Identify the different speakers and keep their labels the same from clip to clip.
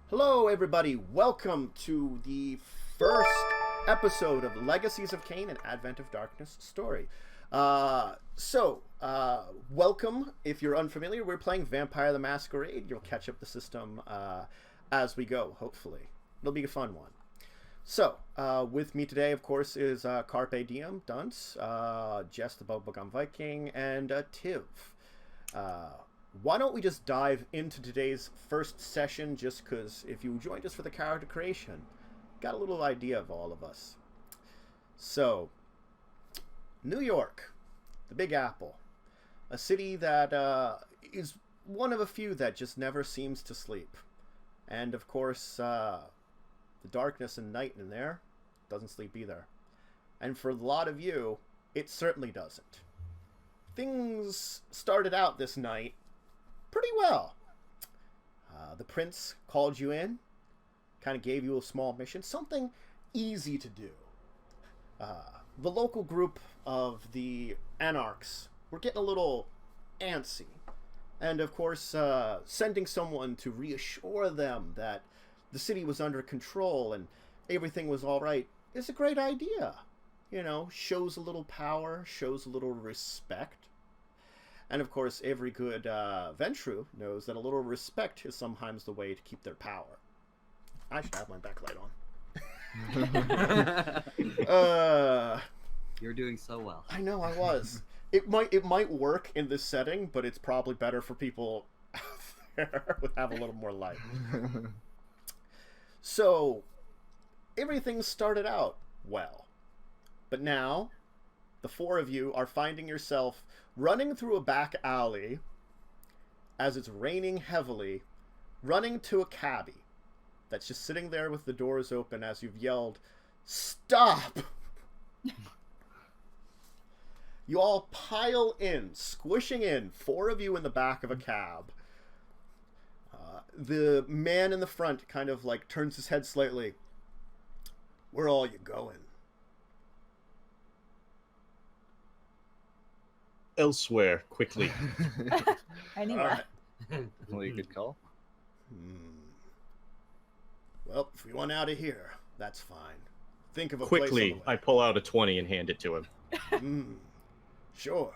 Speaker 1: Hello, everybody. Welcome to the first episode of Legacies of Caine, an Advent of Darkness story. Welcome. If you're unfamiliar, we're playing Vampire the Masquerade. You'll catch up the system as we go, hopefully. It'll be a fun one. So, with me today, of course, is Carpe Diem, Dunce, Jess the Bubblegum Viking, and Tiv. Why don't we just dive into today's first session, just because if you joined us for the character creation, got a little idea of all of us. So, New York, the Big Apple, a city that is one of a few that just never seems to sleep. And of course, the darkness and night in there doesn't sleep either. And for a lot of you, it certainly doesn't. Things started out this night pretty well. The prince called you in, kind of gave you a small mission, something easy to do. The local group of the anarchs were getting a little antsy, and of course sending someone to reassure them that the city was under control and everything was all right is a great idea. You know, shows a little power, shows a little respect. And of course, every good Ventru knows that a little respect is sometimes the way to keep their power. I should have my backlight on.
Speaker 2: You're doing so well.
Speaker 1: I know I was. It might work in this setting, but it's probably better for people out there who have a little more light. So, everything started out well. But now, the four of you are finding yourself running through a back alley as it's raining heavily, running to a cabbie that's just sitting there with the doors open as you've yelled, "Stop!" You all pile in, squishing in, four of you in the back of a cab. The man in the front kind of like turns his head slightly. "Where are you going?"
Speaker 3: "Elsewhere, quickly."
Speaker 4: I knew
Speaker 1: All
Speaker 4: that.
Speaker 1: right.
Speaker 3: Really good call.
Speaker 1: Well, if we want out of here, that's fine. Think of a
Speaker 3: Quickly,
Speaker 1: place on
Speaker 3: I pull out a 20 and hand it to him.
Speaker 1: the way. Sure.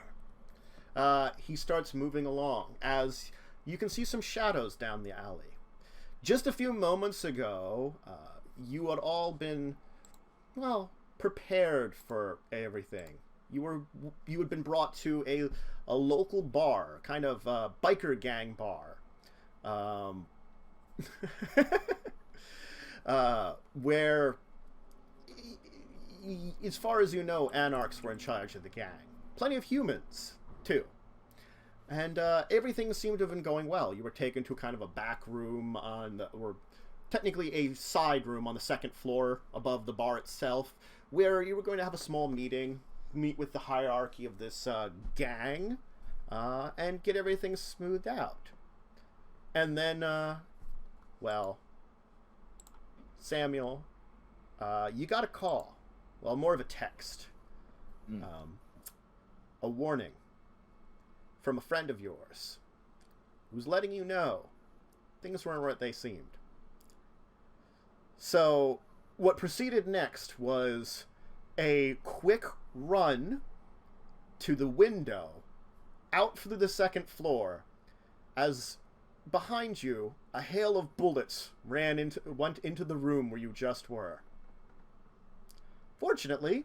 Speaker 1: He starts moving along as you can see some shadows down the alley. Just a few moments ago, you had all been, well, prepared for everything. You had been brought to a local bar, kind of a biker gang bar, where, as far as you know, anarchs were in charge of the gang. Plenty of humans, too. And everything seemed to have been going well. You were taken to kind of a back room or technically a side room on the second floor above the bar itself, where you were going to have a small meet with the hierarchy of this gang, and get everything smoothed out. And then, well, Samuel, you got a call. Well, more of a text. A warning from a friend of yours who's letting you know things weren't what they seemed. So, what proceeded next was a quick run to the window, out through the second floor, as behind you a hail of bullets went into the room where you just were. Fortunately,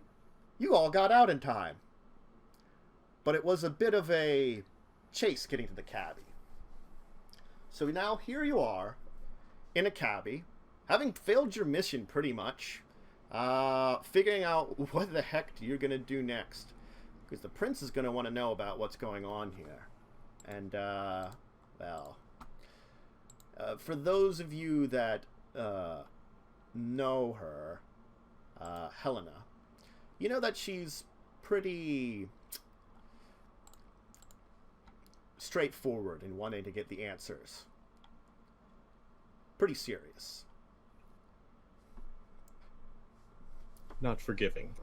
Speaker 1: you all got out in time, but it was a bit of a chase getting to the cabbie. So now here you are in a cabbie, having failed your mission pretty much. Figuring out what the heck you're going to do next. Because the prince is going to want to know about what's going on here. And, well, for those of you that know her, Helena, you know that she's pretty straightforward in wanting to get the answers. Pretty serious.
Speaker 3: Not forgiving.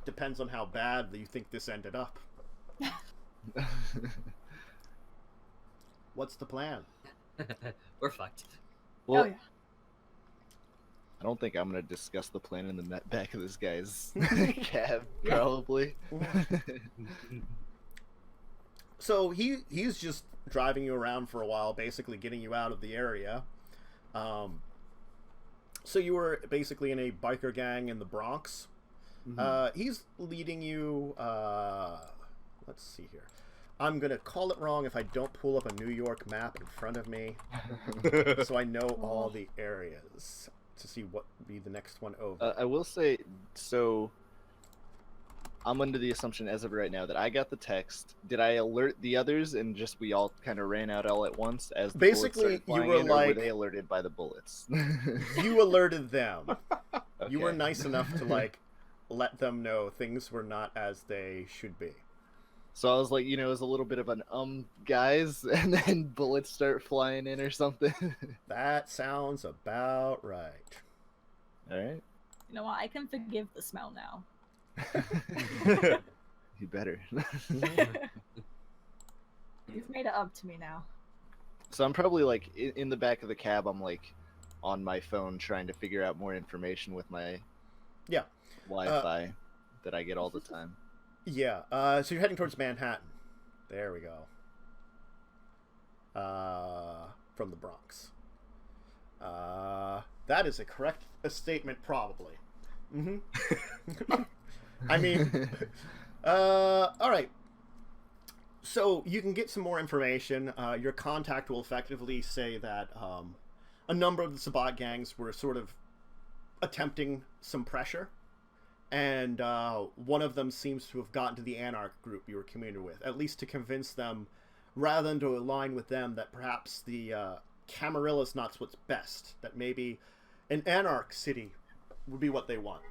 Speaker 1: Depends on how bad you think this ended up. What's the plan?
Speaker 2: We're fucked.
Speaker 5: Well,
Speaker 4: Oh yeah.
Speaker 5: I don't think I'm gonna discuss the plan in the back of this guy's cab,
Speaker 4: Yeah.
Speaker 5: probably.
Speaker 1: So he's just driving you around for a while, basically getting you out of the area. So you were basically in a biker gang in the Bronx. He's leading you. Let's see here. I'm gonna call it wrong if I don't pull up a New York map in front of me, so I know all the areas to see what would be the next one over.
Speaker 5: I will say, so I'm under the assumption as of right now that I got the text. Did I alert the others and just we all kind of ran out all at once as the bullets
Speaker 1: Basically,
Speaker 5: started flying
Speaker 1: you were
Speaker 5: in, or
Speaker 1: like-
Speaker 5: were they alerted by the bullets?
Speaker 1: You alerted them. You were
Speaker 5: Okay.
Speaker 1: nice enough to like let them know things were not as they should be.
Speaker 5: So I was like, it was a little bit of an guys, and then bullets start flying in or something.
Speaker 1: That sounds about right.
Speaker 5: All right.
Speaker 4: You know what? I can forgive the smell now.
Speaker 5: You better.
Speaker 4: You've made it up to me now.
Speaker 5: So I'm probably like in the back of the cab. I'm like on my phone trying to figure out more information with my
Speaker 1: Yeah.
Speaker 5: Wi-Fi that I get all the time.
Speaker 1: Yeah, so you're heading towards Manhattan. There we go. From the Bronx. That is a correct statement, probably. I mean, alright. So, you can get some more information. Your contact will effectively say that a number of the Sabbat gangs were sort of attempting some pressure. And one of them seems to have gotten to the Anarch group you were communing with, at least to convince them, rather than to align with them, that perhaps the Camarilla's not what's best, that maybe an Anarch city would be what they want.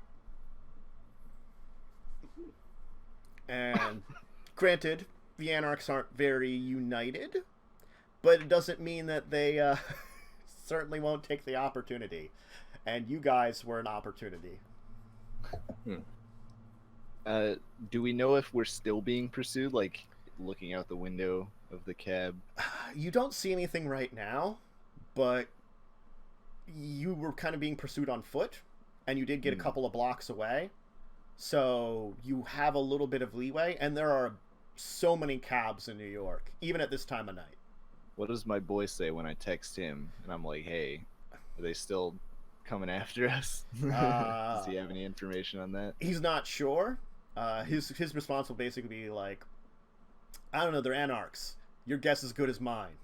Speaker 1: And granted, the Anarchs aren't very united, but it doesn't mean that they certainly won't take the opportunity. And you guys were an opportunity.
Speaker 5: Do we know if we're still being pursued? Like looking out the window of the cab.
Speaker 1: You don't see anything right now, but you were kind of being pursued on foot, and you did get a couple of blocks away, so you have a little bit of leeway. And there are so many cabs in New York, even at this time of night.
Speaker 5: What does my boy say when I text him and I'm like, "Hey, are they still coming after us?" Does he have any information on that?
Speaker 1: He's not sure. His response will basically be like, I don't know, they're Anarchs. Your guess is as good as mine.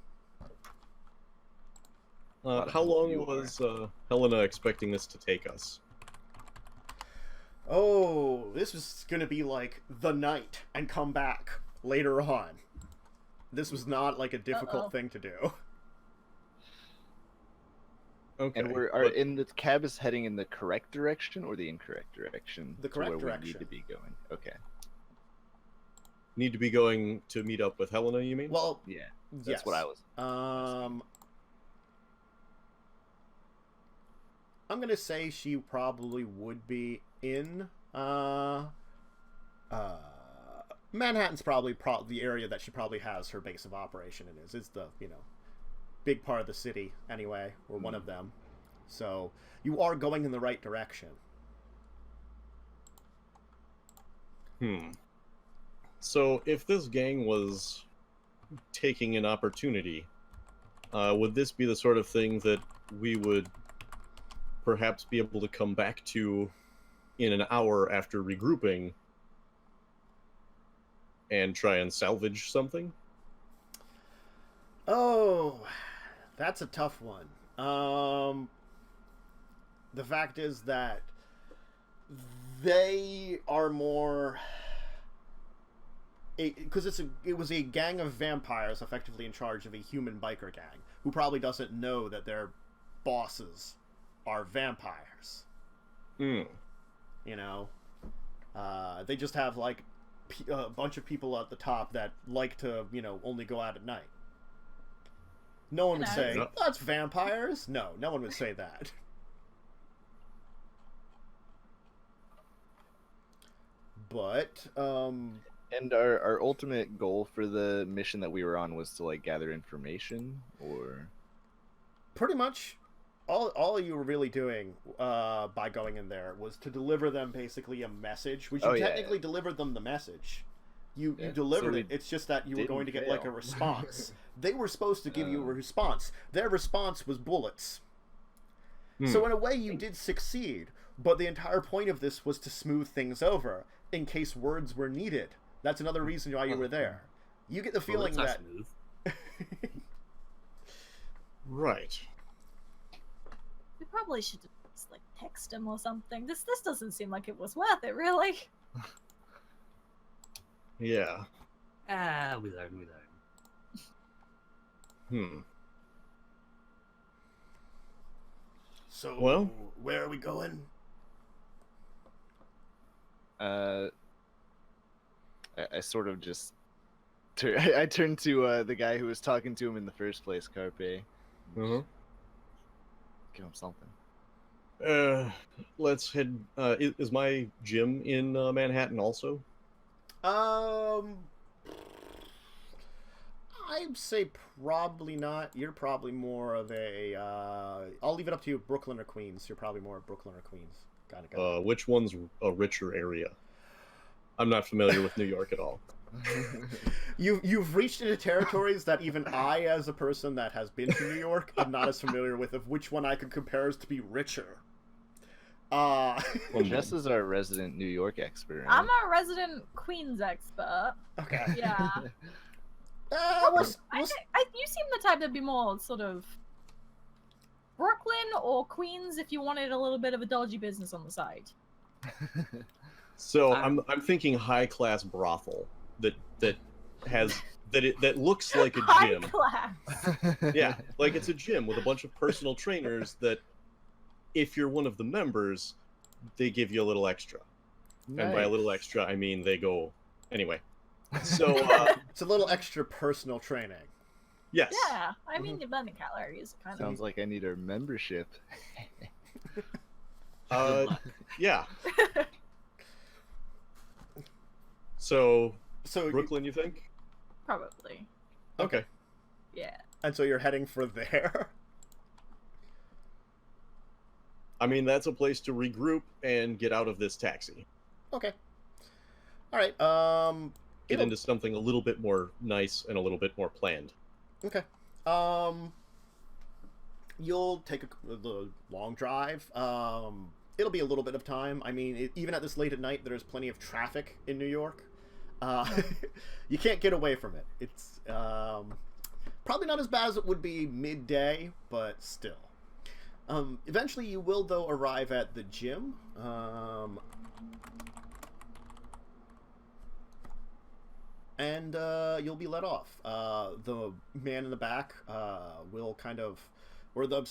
Speaker 3: How long was Helena expecting this to take us?
Speaker 1: Oh, this was going to be like the night and come back later on. This was not like a difficult thing to do.
Speaker 5: Okay. And in the cab is heading in the correct direction or the incorrect direction?
Speaker 1: The correct
Speaker 5: to where
Speaker 1: direction.
Speaker 5: We need to be going. Okay.
Speaker 3: Need to be going to meet up with Helena, you mean?
Speaker 1: Well,
Speaker 5: Yeah. That's
Speaker 1: yes.
Speaker 5: what I was.
Speaker 1: I'm gonna say she probably would be in Manhattan's probably the area that she probably has her base of operation in is the big part of the city anyway, or one of them. So you are going in the right direction.
Speaker 3: So if this gang was taking an opportunity, would this be the sort of thing that we would perhaps be able to come back to in an hour after regrouping and try and salvage something?
Speaker 1: Oh, that's a tough one. The fact is that they are more because it was a gang of vampires effectively in charge of a human biker gang who probably doesn't know that their bosses are vampires. You know, they just have like a bunch of people at the top that like to only go out at night. No one would say, that's vampires. No one would say that. But,
Speaker 5: And our ultimate goal for the mission that we were on was to like gather information, or
Speaker 1: Pretty much, all you were really doing by going in there was to deliver them basically a message, which you
Speaker 5: Oh, yeah,
Speaker 1: technically delivered them the message. You
Speaker 5: Yeah,
Speaker 1: delivered
Speaker 5: so
Speaker 1: it. It's just that you were
Speaker 5: didn't
Speaker 1: going to get like a
Speaker 5: fail.
Speaker 1: response. They were supposed to give you a response. Their response was bullets.
Speaker 3: Hmm.
Speaker 1: So in a way, you did succeed. But the entire point of this was to smooth things over in case words were needed. That's another reason why you were there. You get the feeling
Speaker 2: Well,
Speaker 1: that.
Speaker 2: that's not smooth.
Speaker 3: Right.
Speaker 4: We probably should just like text him or something. This doesn't seem like it was worth it, really.
Speaker 3: Yeah.
Speaker 2: We learn.
Speaker 3: Hmm.
Speaker 1: So,
Speaker 3: Well?
Speaker 1: where are we going?
Speaker 5: I sort of just I turned to the guy who was talking to him in the first place, Carpe.
Speaker 3: Uh-huh.
Speaker 5: Give him something.
Speaker 3: Let's head. Is my gym in Manhattan also?
Speaker 1: I'd say probably not. You're probably more of a. I'll leave it up to you, Brooklyn or Queens. You're probably more Brooklyn or Queens kind of guy.
Speaker 3: Which one's a richer area? I'm not familiar with New York at all.
Speaker 1: You've reached into territories that even I, as a person that has been to New York, am not as familiar with of which one I could compare as to be richer.
Speaker 5: Well, Jess is our resident New York expert. Right?
Speaker 4: I'm a resident Queens expert.
Speaker 1: Okay.
Speaker 4: Yeah.
Speaker 1: We'll
Speaker 4: you seem the type that'd be more sort of Brooklyn or Queens if you wanted a little bit of a dodgy business on the side.
Speaker 3: So I'm thinking high class brothel that has that looks like a
Speaker 4: High
Speaker 3: gym.
Speaker 4: class.
Speaker 3: Yeah, like it's a gym with a bunch of personal trainers that, if you're one of the members, they give you a little extra. And by a little extra, I mean they go anyway. So
Speaker 1: it's a little extra personal training.
Speaker 3: yes.
Speaker 4: Yeah, I mean, you're burning calories, kind
Speaker 5: Sounds like I need a membership.
Speaker 3: Yeah. So
Speaker 1: So
Speaker 3: Brooklyn, you think?
Speaker 4: Probably.
Speaker 3: Okay.
Speaker 4: Yeah.
Speaker 1: And so you're heading for there.
Speaker 3: I mean, that's a place to regroup and get out of this taxi.
Speaker 1: Okay. All right.
Speaker 3: Get into something a little bit more nice and a little bit more planned.
Speaker 1: Okay. You'll take the long drive. It'll be a little bit of time. I mean, even at this late at night, there's plenty of traffic in New York. You can't get away from it. It's probably not as bad as it would be midday, but still. Eventually, you will, though, arrive at the gym. And you'll be let off. The man in the back will kind of, or the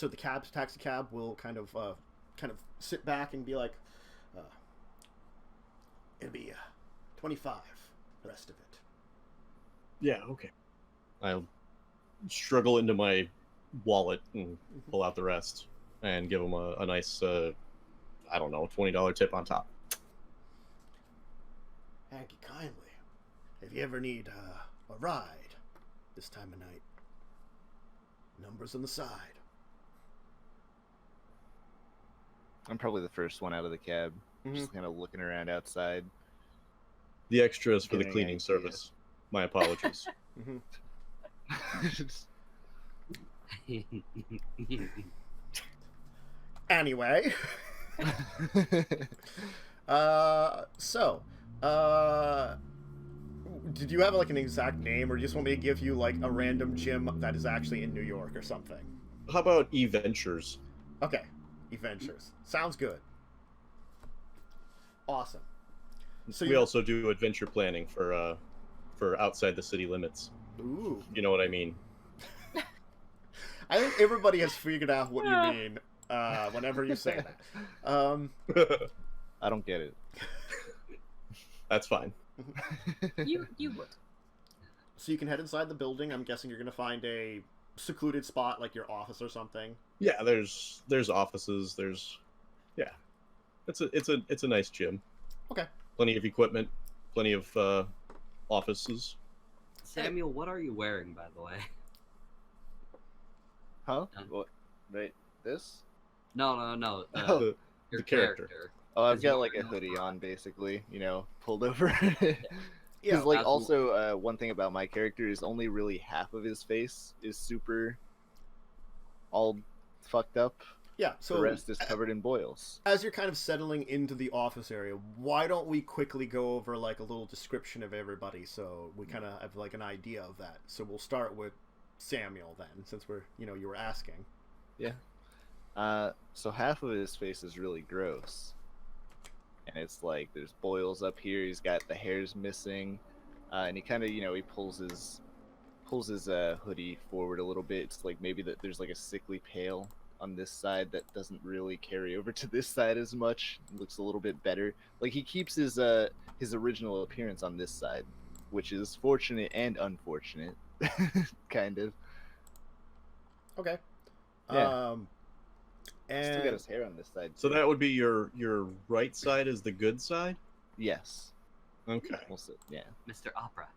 Speaker 1: taxi cab will kind of sit back and be like, it'll be 25, the rest of it.
Speaker 3: Yeah, okay. I'll struggle into my wallet and pull out the rest and give him a nice, I don't know, $20 tip on top.
Speaker 1: Thank you kindly. If you ever need a ride this time of night, numbers on the side.
Speaker 5: I'm probably the first one out of the cab, just kind of looking around outside.
Speaker 3: The extras for the
Speaker 5: Getting
Speaker 3: cleaning
Speaker 5: ideas.
Speaker 3: service. My apologies.
Speaker 1: Anyway. Did you have like an exact name, or do you just want me to give you like a random gym that is actually in New York or something?
Speaker 3: How about E-Ventures?
Speaker 1: Okay, E-Ventures. Sounds good. Awesome. So
Speaker 3: We also do adventure planning for outside the city limits.
Speaker 1: Ooh.
Speaker 3: You know what I mean?
Speaker 1: I think everybody has figured out what you mean whenever you say that.
Speaker 5: I don't get it.
Speaker 3: That's fine.
Speaker 4: You would.
Speaker 1: So you can head inside the building. I'm guessing you're going to find a secluded spot like your office or something.
Speaker 3: Yeah, there's offices. It's a nice gym.
Speaker 1: Okay.
Speaker 3: Plenty of equipment. Plenty of offices.
Speaker 2: Samuel, what are you wearing, by the way?
Speaker 5: Huh? What? Right. This?
Speaker 2: No.
Speaker 3: The
Speaker 2: Your
Speaker 3: character.
Speaker 5: Oh, I've
Speaker 2: Is
Speaker 5: got
Speaker 2: he
Speaker 5: like a
Speaker 2: wearing
Speaker 5: hoodie
Speaker 2: a-
Speaker 5: on, basically. You know, pulled over.
Speaker 1: Yeah,
Speaker 5: Because like
Speaker 2: absolutely.
Speaker 5: also one thing about my character is only really half of his face is super all fucked up.
Speaker 1: yeah.
Speaker 5: The
Speaker 1: So
Speaker 5: rest is covered in boils.
Speaker 1: as you're kind of settling into the office area, why don't we quickly go over like a little description of everybody so we kind of have like an idea of that. So we'll start with Samuel then, since you were asking.
Speaker 5: So half of his face is really gross, and it's like there's boils up here. He's got the hairs missing, and he kind of he pulls his hoodie forward a little bit. It's like maybe that there's like a sickly pale on this side that doesn't really carry over to this side as much. It looks a little bit better. Like he keeps his original appearance on this side, which is fortunate and unfortunate, kind of.
Speaker 1: Okay.
Speaker 5: Yeah.
Speaker 1: And
Speaker 5: Still got his hair on this side.
Speaker 3: So
Speaker 5: too.
Speaker 3: that would be your right side is the good side?
Speaker 5: Yes.
Speaker 3: Okay.
Speaker 5: Also, yeah.
Speaker 2: Mr. Opera.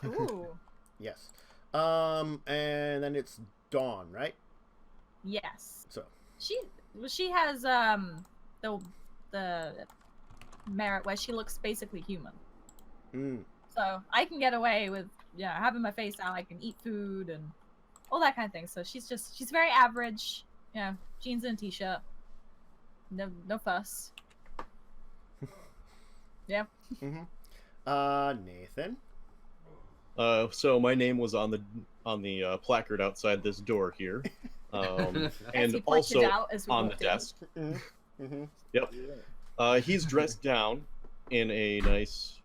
Speaker 4: Ooh.
Speaker 1: yes. And then it's Dawn, right?
Speaker 4: Yes.
Speaker 1: So
Speaker 4: She has the merit where she looks basically human.
Speaker 1: mm,
Speaker 4: So I can get away with having my face out. I can eat food and all that kind of thing. So she's very average. Jeans and a t-shirt. No fuss. Yeah.
Speaker 1: Nathan.
Speaker 3: So my name was on the placard outside this door here,
Speaker 4: As
Speaker 3: and
Speaker 4: he pointed
Speaker 3: also
Speaker 4: out as we
Speaker 3: on the
Speaker 4: walked in.
Speaker 3: desk.
Speaker 1: Mm-hmm.
Speaker 3: Yep. He's dressed down in a nice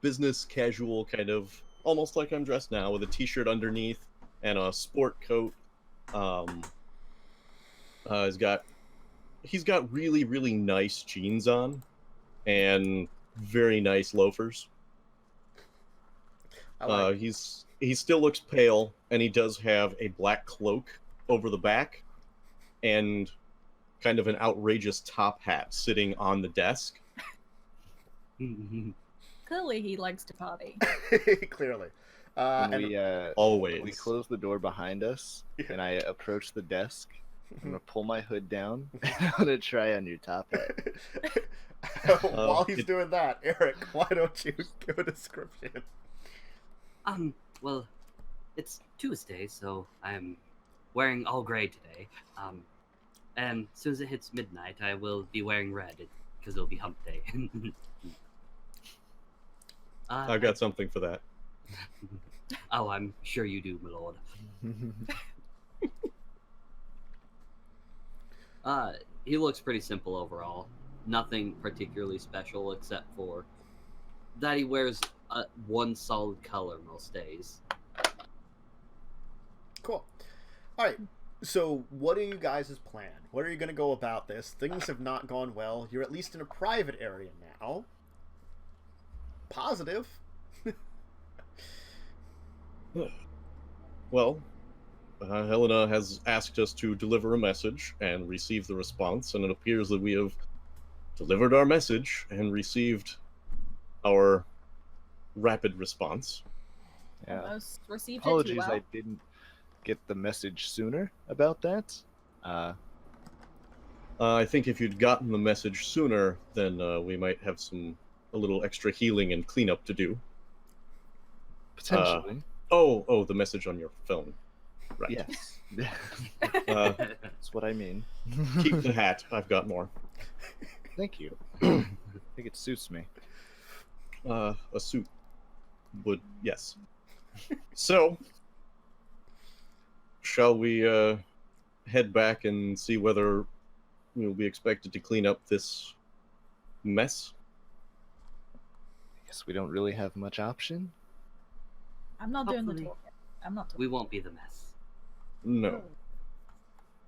Speaker 3: business casual kind of, almost like I'm dressed now, with a t-shirt underneath and a sport coat. He's got really, really nice jeans on and very nice loafers. He still looks pale, and he does have a black cloak over the back and kind of an outrageous top hat sitting on the desk.
Speaker 4: Clearly, he likes to party.
Speaker 1: Clearly.
Speaker 5: When
Speaker 1: And
Speaker 5: we
Speaker 3: Always.
Speaker 5: close the door behind us, and I approach the desk, I'm gonna pull my hood down. And I'm gonna try on your top hat.
Speaker 1: while he's doing that, Eric, why don't you give a description?
Speaker 2: Well, it's Tuesday, so I'm wearing all gray today. And as soon as it hits midnight, I will be wearing red because it'll be hump day.
Speaker 3: I've got something for that.
Speaker 2: Oh, I'm sure you do, my lord. He looks pretty simple overall. Nothing particularly special except for that he wears one solid color most days.
Speaker 1: Cool. All right. So, what are you guys' plan? What are you going to go about this? Things have not gone well. You're at least in a private area now. Positive.
Speaker 3: Well, Helena has asked us to deliver a message and receive the response, and it appears that we have delivered our message and received our rapid response.
Speaker 5: Yeah.
Speaker 4: Almost received it too
Speaker 5: Apologies,
Speaker 4: well.
Speaker 5: I didn't get the message sooner about that.
Speaker 3: I think if you'd gotten the message sooner, then we might have a little extra healing and cleanup to do.
Speaker 5: Potentially.
Speaker 3: Oh, the message on your phone. Right.
Speaker 5: Yes.
Speaker 3: Uh,
Speaker 5: That's what I mean.
Speaker 3: keep the hat. I've got more.
Speaker 5: Thank you. I think it suits me.
Speaker 3: A suit would, yes. So, shall we head back and see whether we'll be expected to clean up this mess?
Speaker 5: I guess we don't really have much option.
Speaker 4: I'm not doing the
Speaker 2: Hopefully.
Speaker 4: talking. I'm not talking.
Speaker 2: We won't be the mess.
Speaker 3: No.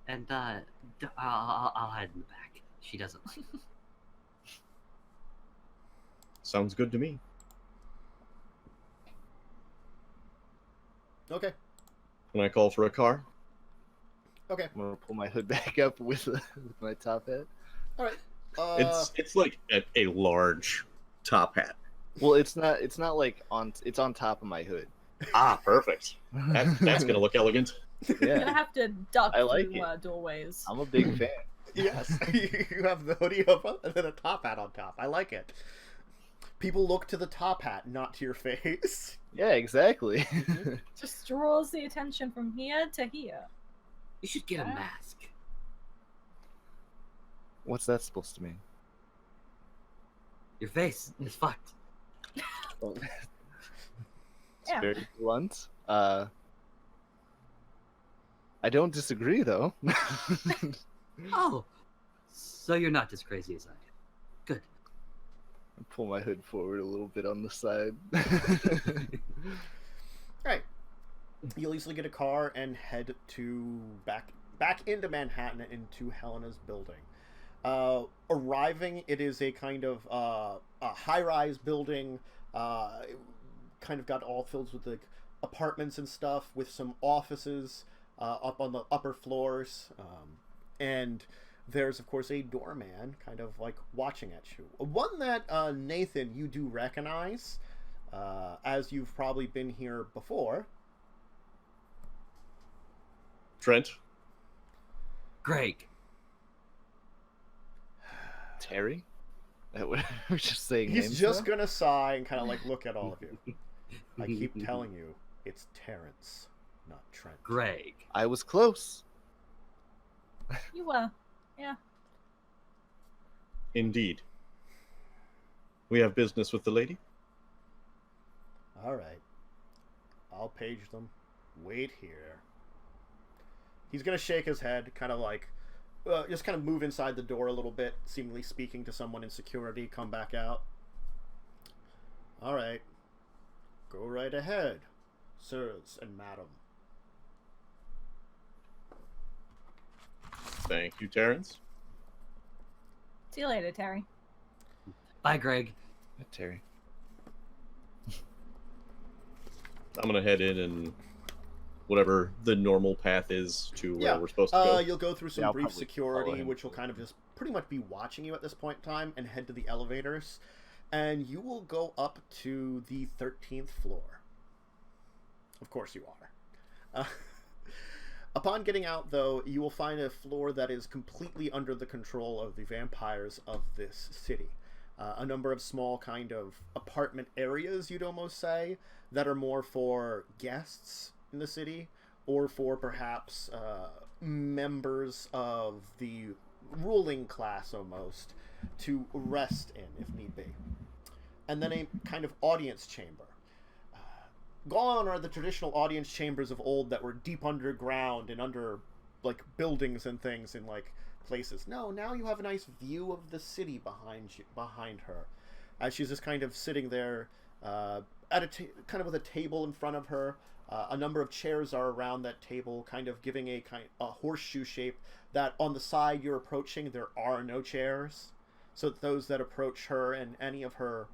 Speaker 2: And I'll hide in the back. She doesn't like it.
Speaker 3: Sounds good to me.
Speaker 1: Okay.
Speaker 3: Can I call for a car?
Speaker 1: Okay.
Speaker 5: I'm gonna pull my hood back up with my top hat.
Speaker 1: All right.
Speaker 3: It's like a large top hat.
Speaker 5: Well, it's not like on. It's on top of my hood.
Speaker 3: Ah, perfect. That's gonna look elegant.
Speaker 4: You're gonna
Speaker 5: Yeah,
Speaker 4: have to duck
Speaker 5: I like
Speaker 4: through
Speaker 5: it.
Speaker 4: doorways.
Speaker 5: I'm a big fan.
Speaker 1: Yes, you have the hoodie up and then a top hat on top. I like it. People look to the top hat, not to your face.
Speaker 5: Yeah, exactly.
Speaker 4: Just draws the attention from here to here.
Speaker 2: You should get a
Speaker 4: Yeah.
Speaker 2: mask.
Speaker 5: What's that supposed to mean?
Speaker 2: Your face is fucked.
Speaker 5: It's
Speaker 4: Yeah.
Speaker 5: very blunt. I don't disagree though.
Speaker 2: Oh, so you're not as crazy as I am. Good.
Speaker 5: Pull my hood forward a little bit on the side.
Speaker 1: Right. You'll easily get a car and head to back into Manhattan, into Helena's building. Arriving, it is a kind of a high-rise building, kind of got all filled with like apartments and stuff, with some offices up on the upper floors, and there's of course a doorman kind of like watching at you. One that Nathan, you do recognize, as you've probably been here before.
Speaker 3: Trent.
Speaker 2: Greg.
Speaker 5: Terry? We're just saying
Speaker 1: He's
Speaker 5: names
Speaker 1: just
Speaker 5: now?
Speaker 1: gonna sigh and kind of like look at all of you. I keep telling you, it's Terrence, not Trent.
Speaker 2: Greg.
Speaker 5: I was close.
Speaker 4: You yeah.
Speaker 3: Indeed. We have business with the lady.
Speaker 1: All right, I'll page them. Wait here. He's gonna shake his head, kind of like, just kind of move inside the door a little bit, seemingly speaking to someone in security. Come back out. All right, go right ahead, sirs and madam.
Speaker 3: Thank you, Terrence.
Speaker 4: See you later, Terry.
Speaker 2: Bye, Greg.
Speaker 5: Terry.
Speaker 3: I'm gonna head in and whatever the normal path is to where we're supposed to go.
Speaker 1: You'll go through some
Speaker 5: Yeah, I'll
Speaker 1: brief
Speaker 5: probably
Speaker 1: security,
Speaker 5: follow him.
Speaker 1: which will kind of just pretty much be watching you at this point in time, and head to the elevators, and you will go up to the 13th floor. Of course you are. Upon getting out, though, you will find a floor that is completely under the control of the vampires of this city. A number of small kind of apartment areas, you'd almost say, that are more for guests in the city, or for perhaps members of the ruling class almost, to rest in if need be. And then a kind of audience chamber. Gone are the traditional audience chambers of old that were deep underground and under like buildings and things in like places. No, now you have a nice view of the city behind her, as she's just kind of sitting there at a kind of with a table in front of her. A number of chairs are around that table, kind of giving a horseshoe shape. That on the side you're approaching, there are no chairs, so that those that approach her and any of her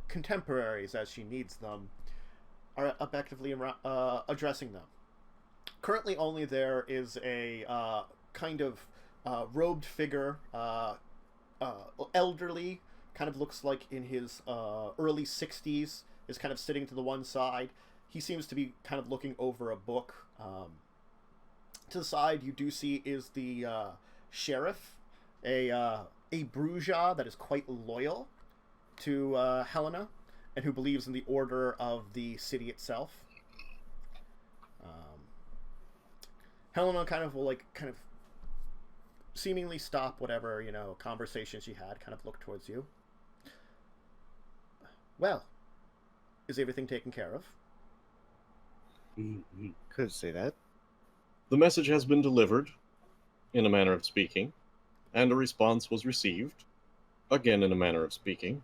Speaker 1: contemporaries, as she needs them, are effectively addressing them. Currently, only there is a kind of robed figure, elderly, kind of looks like in his early 60s, is kind of sitting to the one side. He seems to be kind of looking over a book. To the side, you do see is the sheriff, a Bruja that is quite loyal to Helena, and who believes in the order of the city itself. Helena kind of will seemingly stop whatever conversation she had, kind of look towards you. Well, is everything taken care of?
Speaker 5: Could say that.
Speaker 3: The message has been delivered, in a manner of speaking, and a response was received, again in a manner of speaking.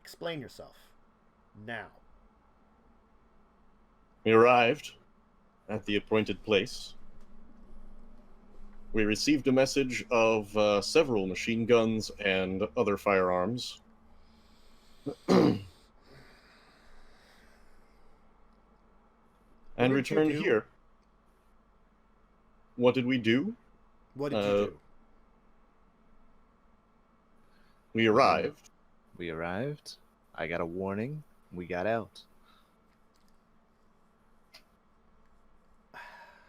Speaker 1: Explain yourself. Now.
Speaker 3: We arrived at the appointed place. We received a message of several machine guns and other firearms. And returned here. What did we do?
Speaker 1: What did you do?
Speaker 3: We arrived.
Speaker 5: We arrived. I got a warning. We got out.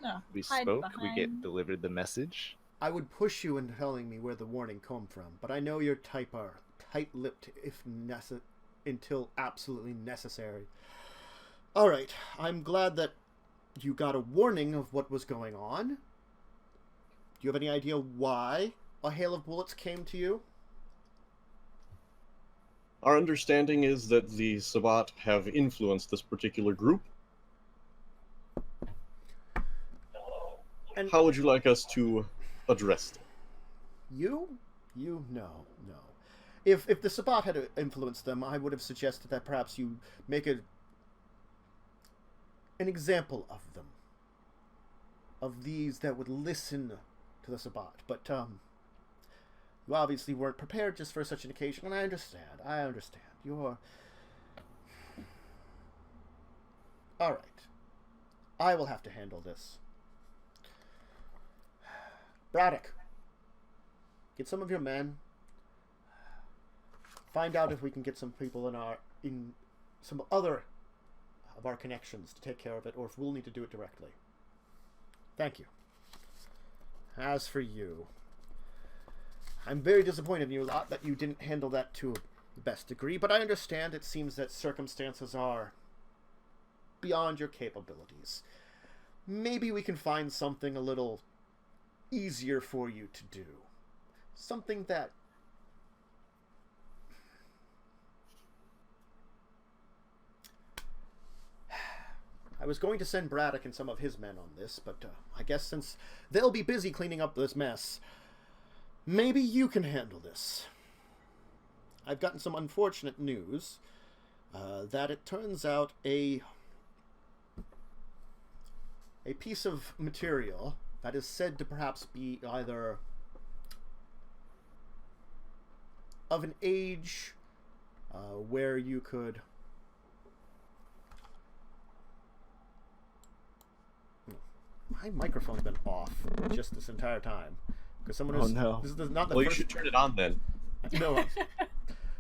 Speaker 4: No,
Speaker 5: We
Speaker 4: hide
Speaker 5: spoke. We
Speaker 4: behind-
Speaker 5: delivered the message.
Speaker 1: I would push you in telling me where the warning come from, but I know your type are tight-lipped until absolutely necessary. All right, I'm glad that you got a warning of what was going on. Do you have any idea why a hail of bullets came to you?
Speaker 3: Our understanding is that the Sabbat have influenced this particular group.
Speaker 1: And
Speaker 3: How would you like us to address them?
Speaker 1: You? No. If the Sabbat had influenced them, I would have suggested that perhaps you make an example of them. Of these that would listen to the Sabbat. But, you obviously weren't prepared just for such an occasion, and I understand. You're... Alright. I will have to handle this. Braddock, get some of your men. Find out if we can get some people in some other of our connections to take care of it, or if we'll need to do it directly. Thank you. As for you, I'm very disappointed in you, lot, that you didn't handle that to the best degree, but I understand it seems that circumstances are beyond your capabilities. Maybe we can find something a little easier for you to do. Something that... I was going to send Braddock and some of his men on this, but I guess since they'll be busy cleaning up this mess, maybe you can handle this. I've gotten some unfortunate news that it turns out a piece of material that is said to perhaps be either of an age where you could... My microphone's been off just this entire time. Because someone is...
Speaker 5: no.
Speaker 1: This is not the
Speaker 3: Well,
Speaker 1: first...
Speaker 3: you should turn it on then.
Speaker 1: No.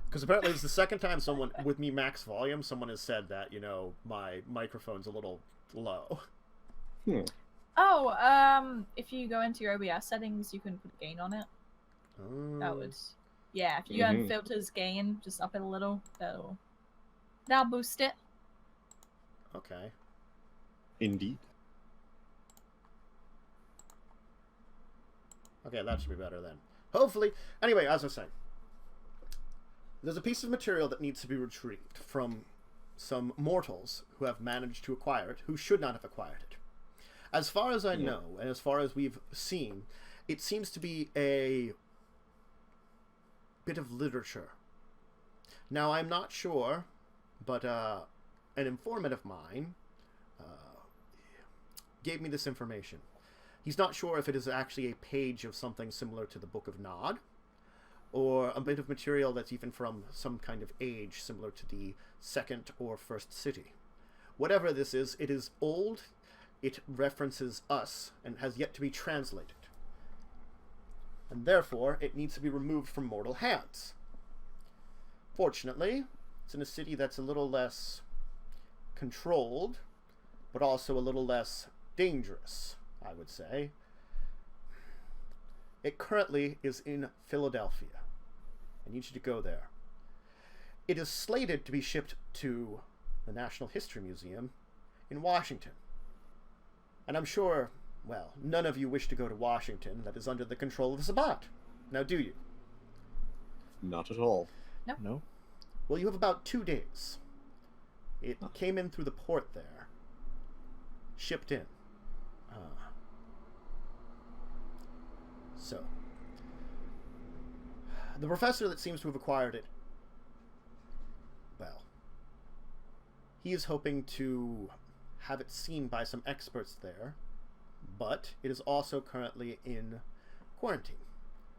Speaker 1: Because apparently it's the second time someone, with me max volume, someone has said that, my microphone's a little low.
Speaker 4: Oh, if you go into your OBS settings, you can put gain on it. That would, yeah. If you go on filters gain, just up it a little. That'll boost it.
Speaker 1: Okay.
Speaker 3: Indeed.
Speaker 1: Okay, that should be better then. Hopefully. Anyway, as I was saying, there's a piece of material that needs to be retrieved from some mortals who have managed to acquire it, who should not have acquired it. As far as I know, and as far as we've seen, it seems to be a bit of literature. Now, I'm not sure, but an informant of mine gave me this information. He's not sure if it is actually a page of something similar to the Book of Nod, or a bit of material that's even from some kind of age similar to the second or first city. Whatever this is, it is old. It references us and has yet to be translated. And therefore, it needs to be removed from mortal hands. Fortunately, it's in a city that's a little less controlled, but also a little less dangerous, I would say. It currently is in Philadelphia. I need you to go there. It is slated to be shipped to the National History Museum in Washington. And I'm sure, well, none of you wish to go to Washington that is under the control of the Sabbat. Now, do you?
Speaker 3: Not at all.
Speaker 5: No.
Speaker 1: Well, you have about 2 days. It came in through the port there. Shipped in. So, the professor that seems to have acquired it, well, he is hoping to have it seen by some experts there, but it is also currently in quarantine.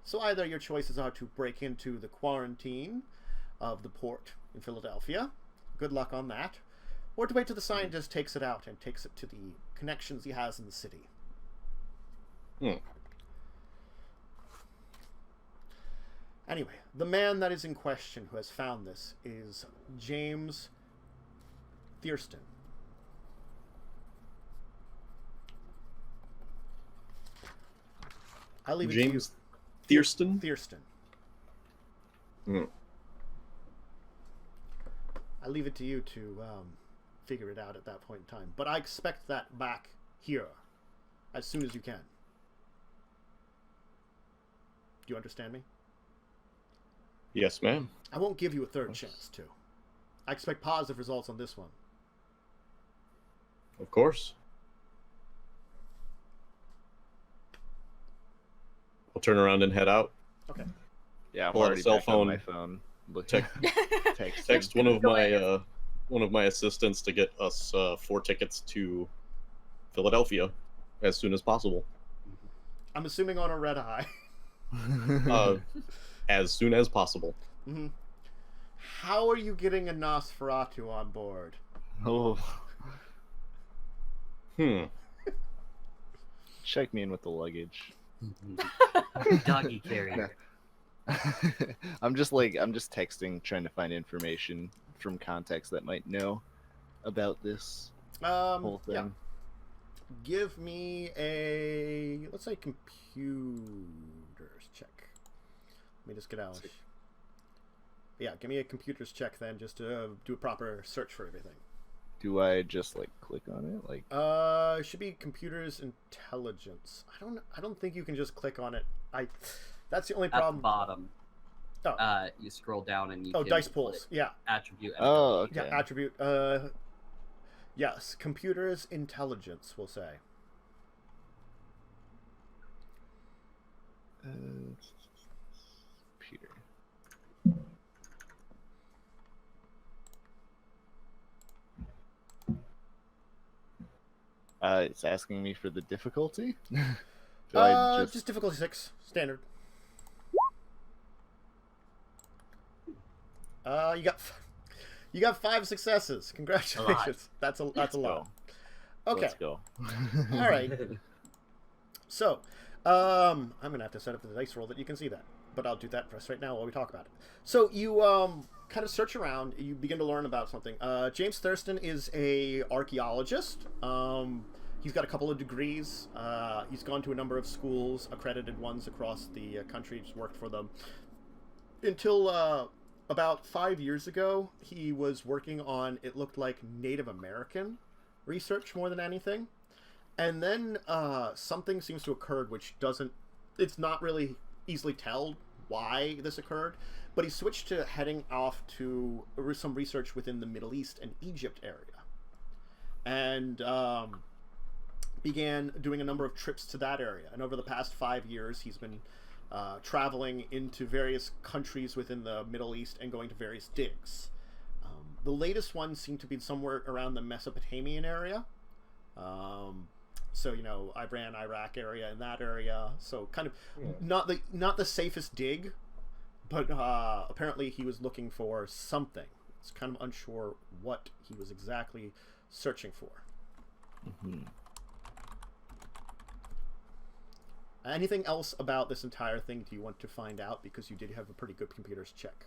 Speaker 1: So either your choices are to break into the quarantine of the port in Philadelphia, good luck on that, or to wait till the scientist takes it out and takes it to the connections he has in the city. Anyway, the man that is in question who has found this is James Thurston. I'll leave it
Speaker 3: James
Speaker 1: to you.
Speaker 3: Thurston?
Speaker 1: Thurston.
Speaker 3: Hmm.
Speaker 1: I leave it to you to figure it out at that point in time. But I expect that back here as soon as you can. Do you understand me?
Speaker 3: Yes, ma'am.
Speaker 1: I won't give you a third chance, too. I expect positive results on this one.
Speaker 3: Of course. I'll turn around and head out.
Speaker 1: Okay.
Speaker 5: Yeah, I'm
Speaker 3: Pull out a
Speaker 5: already
Speaker 3: cell
Speaker 5: back on
Speaker 3: phone.
Speaker 5: my phone.
Speaker 3: Text one of my assistants to get us 4 tickets to Philadelphia as soon as possible.
Speaker 1: I'm assuming on a red eye.
Speaker 3: As soon as possible.
Speaker 1: Mm-hmm. How are you getting a Nosferatu on board?
Speaker 5: Oh,
Speaker 3: Hmm.
Speaker 5: check me in with the luggage.
Speaker 2: Doggy carrier.
Speaker 5: I'm just texting, trying to find information from contacts that might know about this whole thing.
Speaker 1: Yeah. Give me a, let's say, computers check. Let me just get out. Yeah, give me a computers check then, just to do a proper search for everything.
Speaker 5: Do I just like click on it? Like,
Speaker 1: it should be computers intelligence. I don't think you can just click on it. That's the only
Speaker 2: At
Speaker 1: problem.
Speaker 2: the bottom,
Speaker 1: Oh.
Speaker 2: you scroll down and you
Speaker 1: Oh,
Speaker 2: can
Speaker 1: dice pools.
Speaker 2: click
Speaker 1: Yeah.
Speaker 2: attribute.
Speaker 5: oh,
Speaker 2: ability.
Speaker 5: okay.
Speaker 1: Yeah, attribute. Yes, computers intelligence, we'll say.
Speaker 5: Peter. It's asking me for the difficulty. Do I
Speaker 1: Just difficulty 6, standard. You got 5 successes. Congratulations. That's a lot. Okay.
Speaker 5: Let's go.
Speaker 1: All right. So, I'm gonna have to set up the dice roll that you can see that, but I'll do that for us right now while we talk about it. So you kind of search around. You begin to learn about something. James Thurston is a archaeologist. He's got a couple of degrees. He's gone to a number of schools, accredited ones across the country. He's worked for them until about 5 years ago. He was working on, it looked like, Native American research more than anything. And then something seems to have occurred which doesn't, it's not really easily tell why this occurred, but he switched to heading off to some research within the Middle East and Egypt area. And began doing a number of trips to that area. And over the past 5 years, he's been traveling into various countries within the Middle East and going to various digs. The latest one seemed to be somewhere around the Mesopotamian area. So, you know, Iran, Iraq area, and that area. So kind of not the safest dig, but apparently he was looking for something. It's kind of unsure what he was exactly searching for.
Speaker 5: Mm-hmm.
Speaker 1: Anything else about this entire thing do you want to find out? Because you did have a pretty good computers check.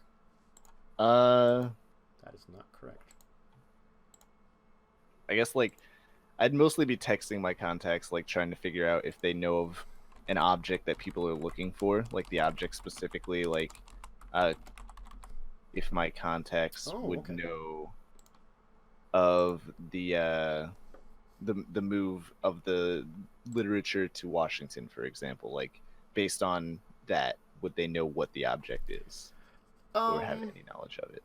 Speaker 1: That is not correct.
Speaker 5: I guess, like, I'd mostly be texting my contacts, like, trying to figure out if they know of an object that people are looking for, like the object specifically, like, if my contacts would know of the move of the literature to Washington, for example. Like, based on that, would they know what the object is, or have any knowledge of it?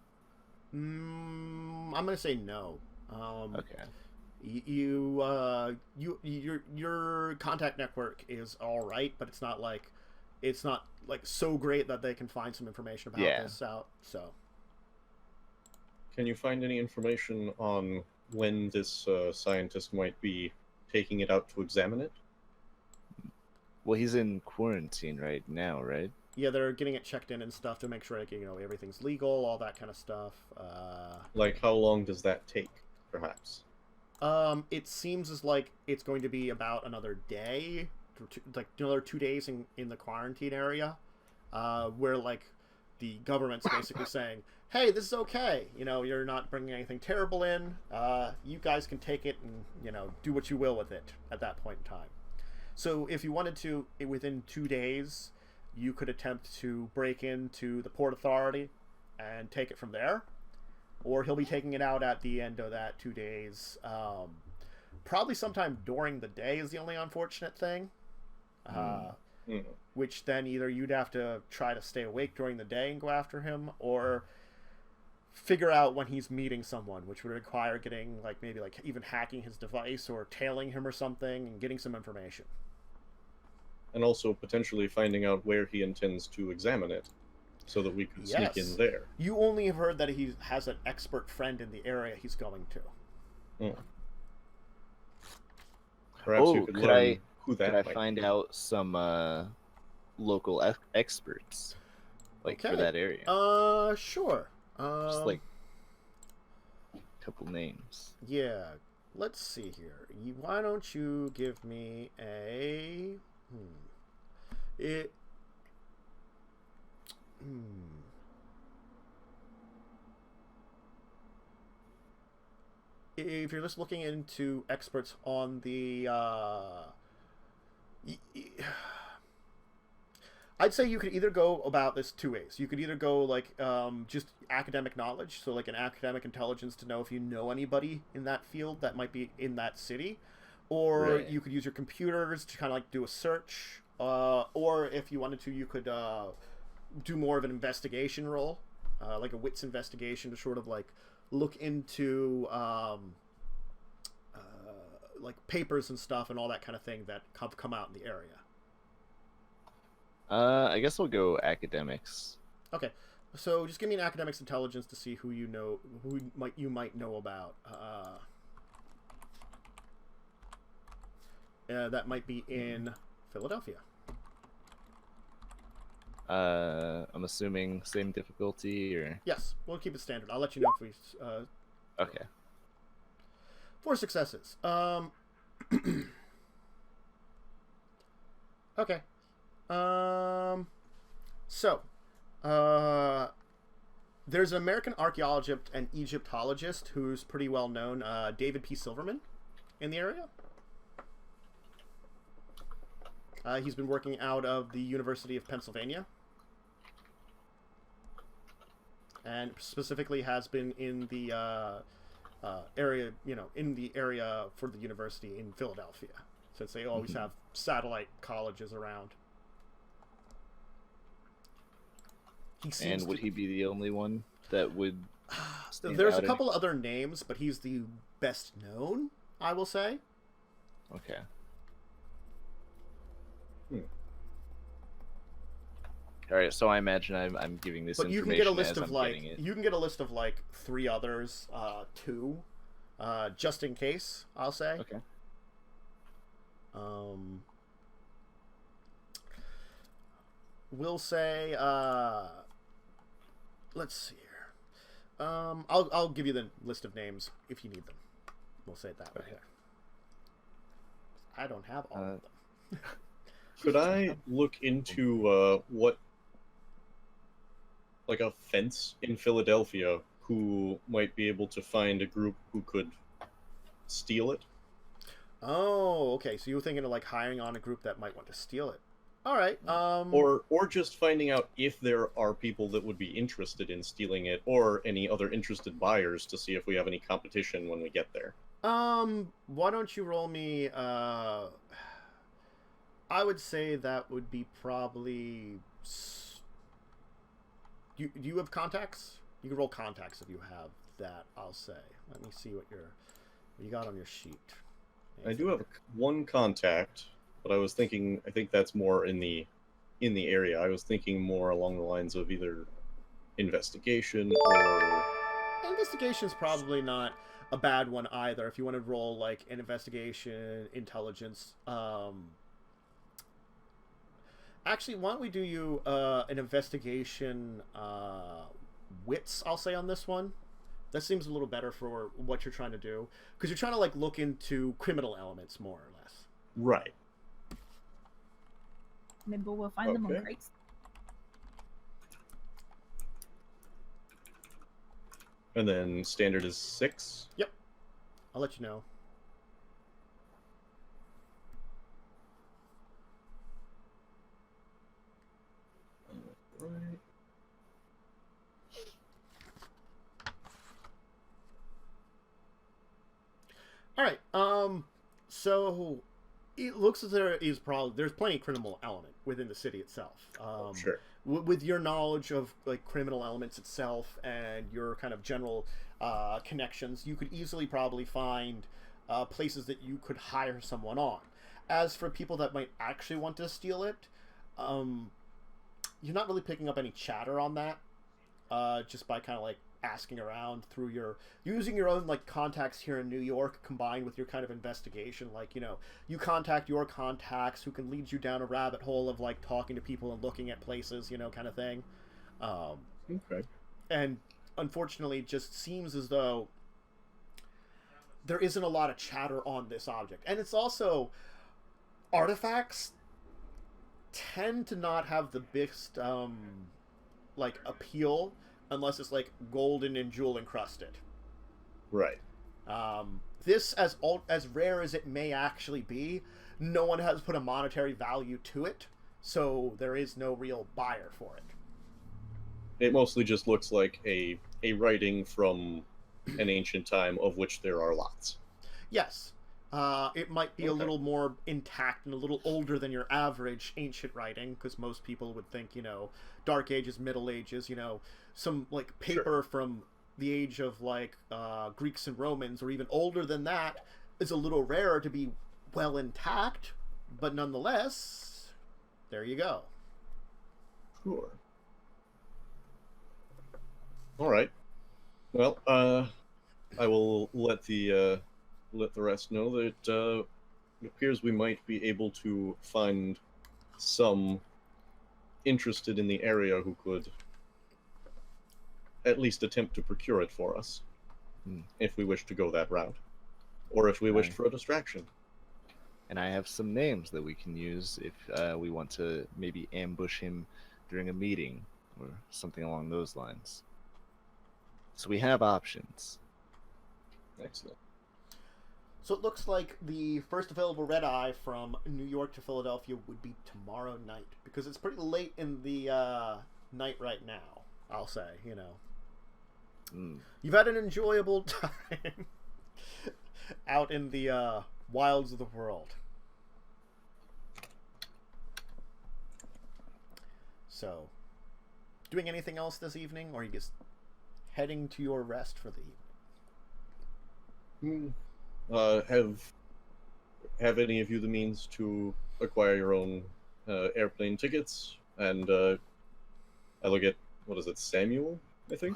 Speaker 1: I'm gonna say no.
Speaker 5: Okay.
Speaker 1: Your contact network is all right, but it's not like so great that they can find some information about this out. So,
Speaker 3: can you find any information on when this scientist might be taking it out to examine it?
Speaker 5: Well, he's in quarantine right now, right?
Speaker 1: Yeah, they're getting it checked in and stuff to make sure, like, you know, everything's legal, all that kind of stuff.
Speaker 3: Like, how long does that take, perhaps?
Speaker 1: It seems as like it's going to be about another day, like another 2 days in the quarantine area, where, like, the government's basically saying, hey, this is okay. You know, you're not bringing anything terrible in. You guys can take it and, you know, do what you will with it at that point in time. So if you wanted to, within 2 days, you could attempt to break into the Port Authority and take it from there. Or he'll be taking it out at the end of that 2 days. Probably sometime during the day is the only unfortunate thing. Which then either you'd have to try to stay awake during the day and go after him, or figure out when he's meeting someone, which would require getting, like, maybe, like, even hacking his device or tailing him or something and getting some information.
Speaker 3: And also potentially finding out where he intends to examine it, so that we can sneak in there.
Speaker 1: You only have heard that he has an expert friend in the area he's going to.
Speaker 3: Perhaps you could learn who that might
Speaker 5: Could I find out some local experts, like, for that area?
Speaker 1: Sure.
Speaker 5: Just like a couple names.
Speaker 1: Yeah. Let's see here. Why don't you give me a... If you're just looking into experts on the... I'd say you could either go about this 2 ways. You could either go, like, just academic knowledge, so like an academic intelligence to know if you know anybody in that field that might be in that city, or you could use your computers to kind of like do a search, or if you wanted to, you could do more of an investigation role, like a wits investigation, to sort of like look into like papers and stuff and all that kind of thing that have come out in the area.
Speaker 5: I guess we'll go academics.
Speaker 1: Okay, so just give me an academics intelligence to see who you know, who you might know about. That might be in Philadelphia.
Speaker 5: I'm assuming same difficulty, or...
Speaker 1: Yes, we'll keep it standard. I'll let you know if we...
Speaker 5: Okay.
Speaker 1: 4 successes. Okay. So, there's an American archaeologist and Egyptologist who's pretty well known, David P. Silverman, in the area. He's been working out of the University of Pennsylvania, and specifically has been in the area, you know, in the area for the university in Philadelphia, since they always have satellite colleges around.
Speaker 5: And would he be the only one that would...
Speaker 1: There's a couple other names, but he's the best known, I will say.
Speaker 5: Okay. All right, so I imagine I'm giving this information.
Speaker 1: But you can get a list of like 3 others, 2, just in case, I'll say.
Speaker 5: Okay.
Speaker 1: We'll say, let's see here. I'll give you the list of names if you need them. We'll say it that way. I don't have all of them.
Speaker 3: Could I look into what, like, a fence in Philadelphia who might be able to find a group who could steal it?
Speaker 1: Oh, okay. So you were thinking of like hiring on a group that might want to steal it. All right.
Speaker 3: Or just finding out if there are people that would be interested in stealing it, or any other interested buyers, to see if we have any competition when we get there.
Speaker 1: Why don't you roll me? I would say that would be probably. Do you have contacts? You can roll contacts if you have that. I'll say. Let me see what you got on your sheet.
Speaker 3: I do have one contact, but I think that's more in the area. I was thinking more along the lines of either investigation or...
Speaker 1: Investigation's probably not a bad one either. If you want to roll like an investigation, intelligence. Actually, why don't we do you an investigation wits, I'll say, on this one. That seems a little better for what you're trying to do, because you're trying to like look into criminal elements more or less.
Speaker 3: Right.
Speaker 4: Maybe we'll find them on crates.
Speaker 3: And then standard is 6.
Speaker 1: Yep. I'll let you know.
Speaker 3: Right.
Speaker 1: All right. So it looks as there's plenty of criminal element within the city itself.
Speaker 3: Sure.
Speaker 1: With your knowledge of like criminal elements itself and your kind of general connections, you could easily probably find places that you could hire someone on. As for people that might actually want to steal it, you're not really picking up any chatter on that. Just by kind of like asking around through using your own like contacts here in New York combined with your kind of investigation, like, you know, you contact your contacts who can lead you down a rabbit hole of like talking to people and looking at places, you know, kind of thing.
Speaker 3: Okay.
Speaker 1: And unfortunately it just seems as though there isn't a lot of chatter on this object. And it's also, artifacts tend to not have the biggest like appeal unless it's like golden and jewel encrusted.
Speaker 3: Right.
Speaker 1: This, as rare as it may actually be, no one has put a monetary value to it, so there is no real buyer for it.
Speaker 3: It mostly just looks like a writing from an ancient time, of which there are lots.
Speaker 1: Yes. It might be a little more intact and a little older than your average ancient writing, because most people would think, you know, Dark Ages, Middle Ages, you know, some, like, paper from the age of, like, Greeks and Romans, or even older than that, is a little rarer to be well intact, but nonetheless, there you go.
Speaker 3: Sure. All right. Well, I will let the rest know that it appears we might be able to find some interested in the area who could at least attempt to procure it for us, if we wish to go that route, or if we wish for a distraction.
Speaker 5: And I have some names that we can use if we want to maybe ambush him during a meeting or something along those lines. So we have options.
Speaker 3: Excellent.
Speaker 1: So it looks like the first available red eye from New York to Philadelphia would be tomorrow night, because it's pretty late in the night right now, I'll say, you know. You've had an enjoyable time out in the wilds of the world. So, doing anything else this evening, or are you just heading to your rest for the evening?
Speaker 3: Have any of you the means to acquire your own airplane tickets? And I look at, what is it, Samuel, I think?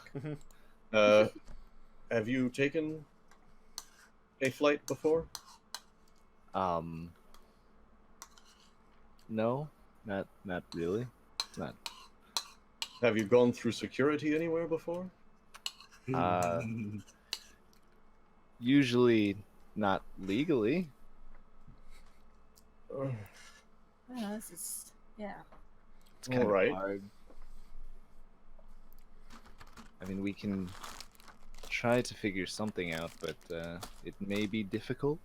Speaker 3: Have you taken a flight before?
Speaker 5: No, not really. Not.
Speaker 3: Have you gone through security anywhere before?
Speaker 5: Usually not legally.
Speaker 4: This is, yeah.
Speaker 5: It's kind
Speaker 3: All right.
Speaker 5: of hard. I mean, we can try to figure something out, but it may be difficult.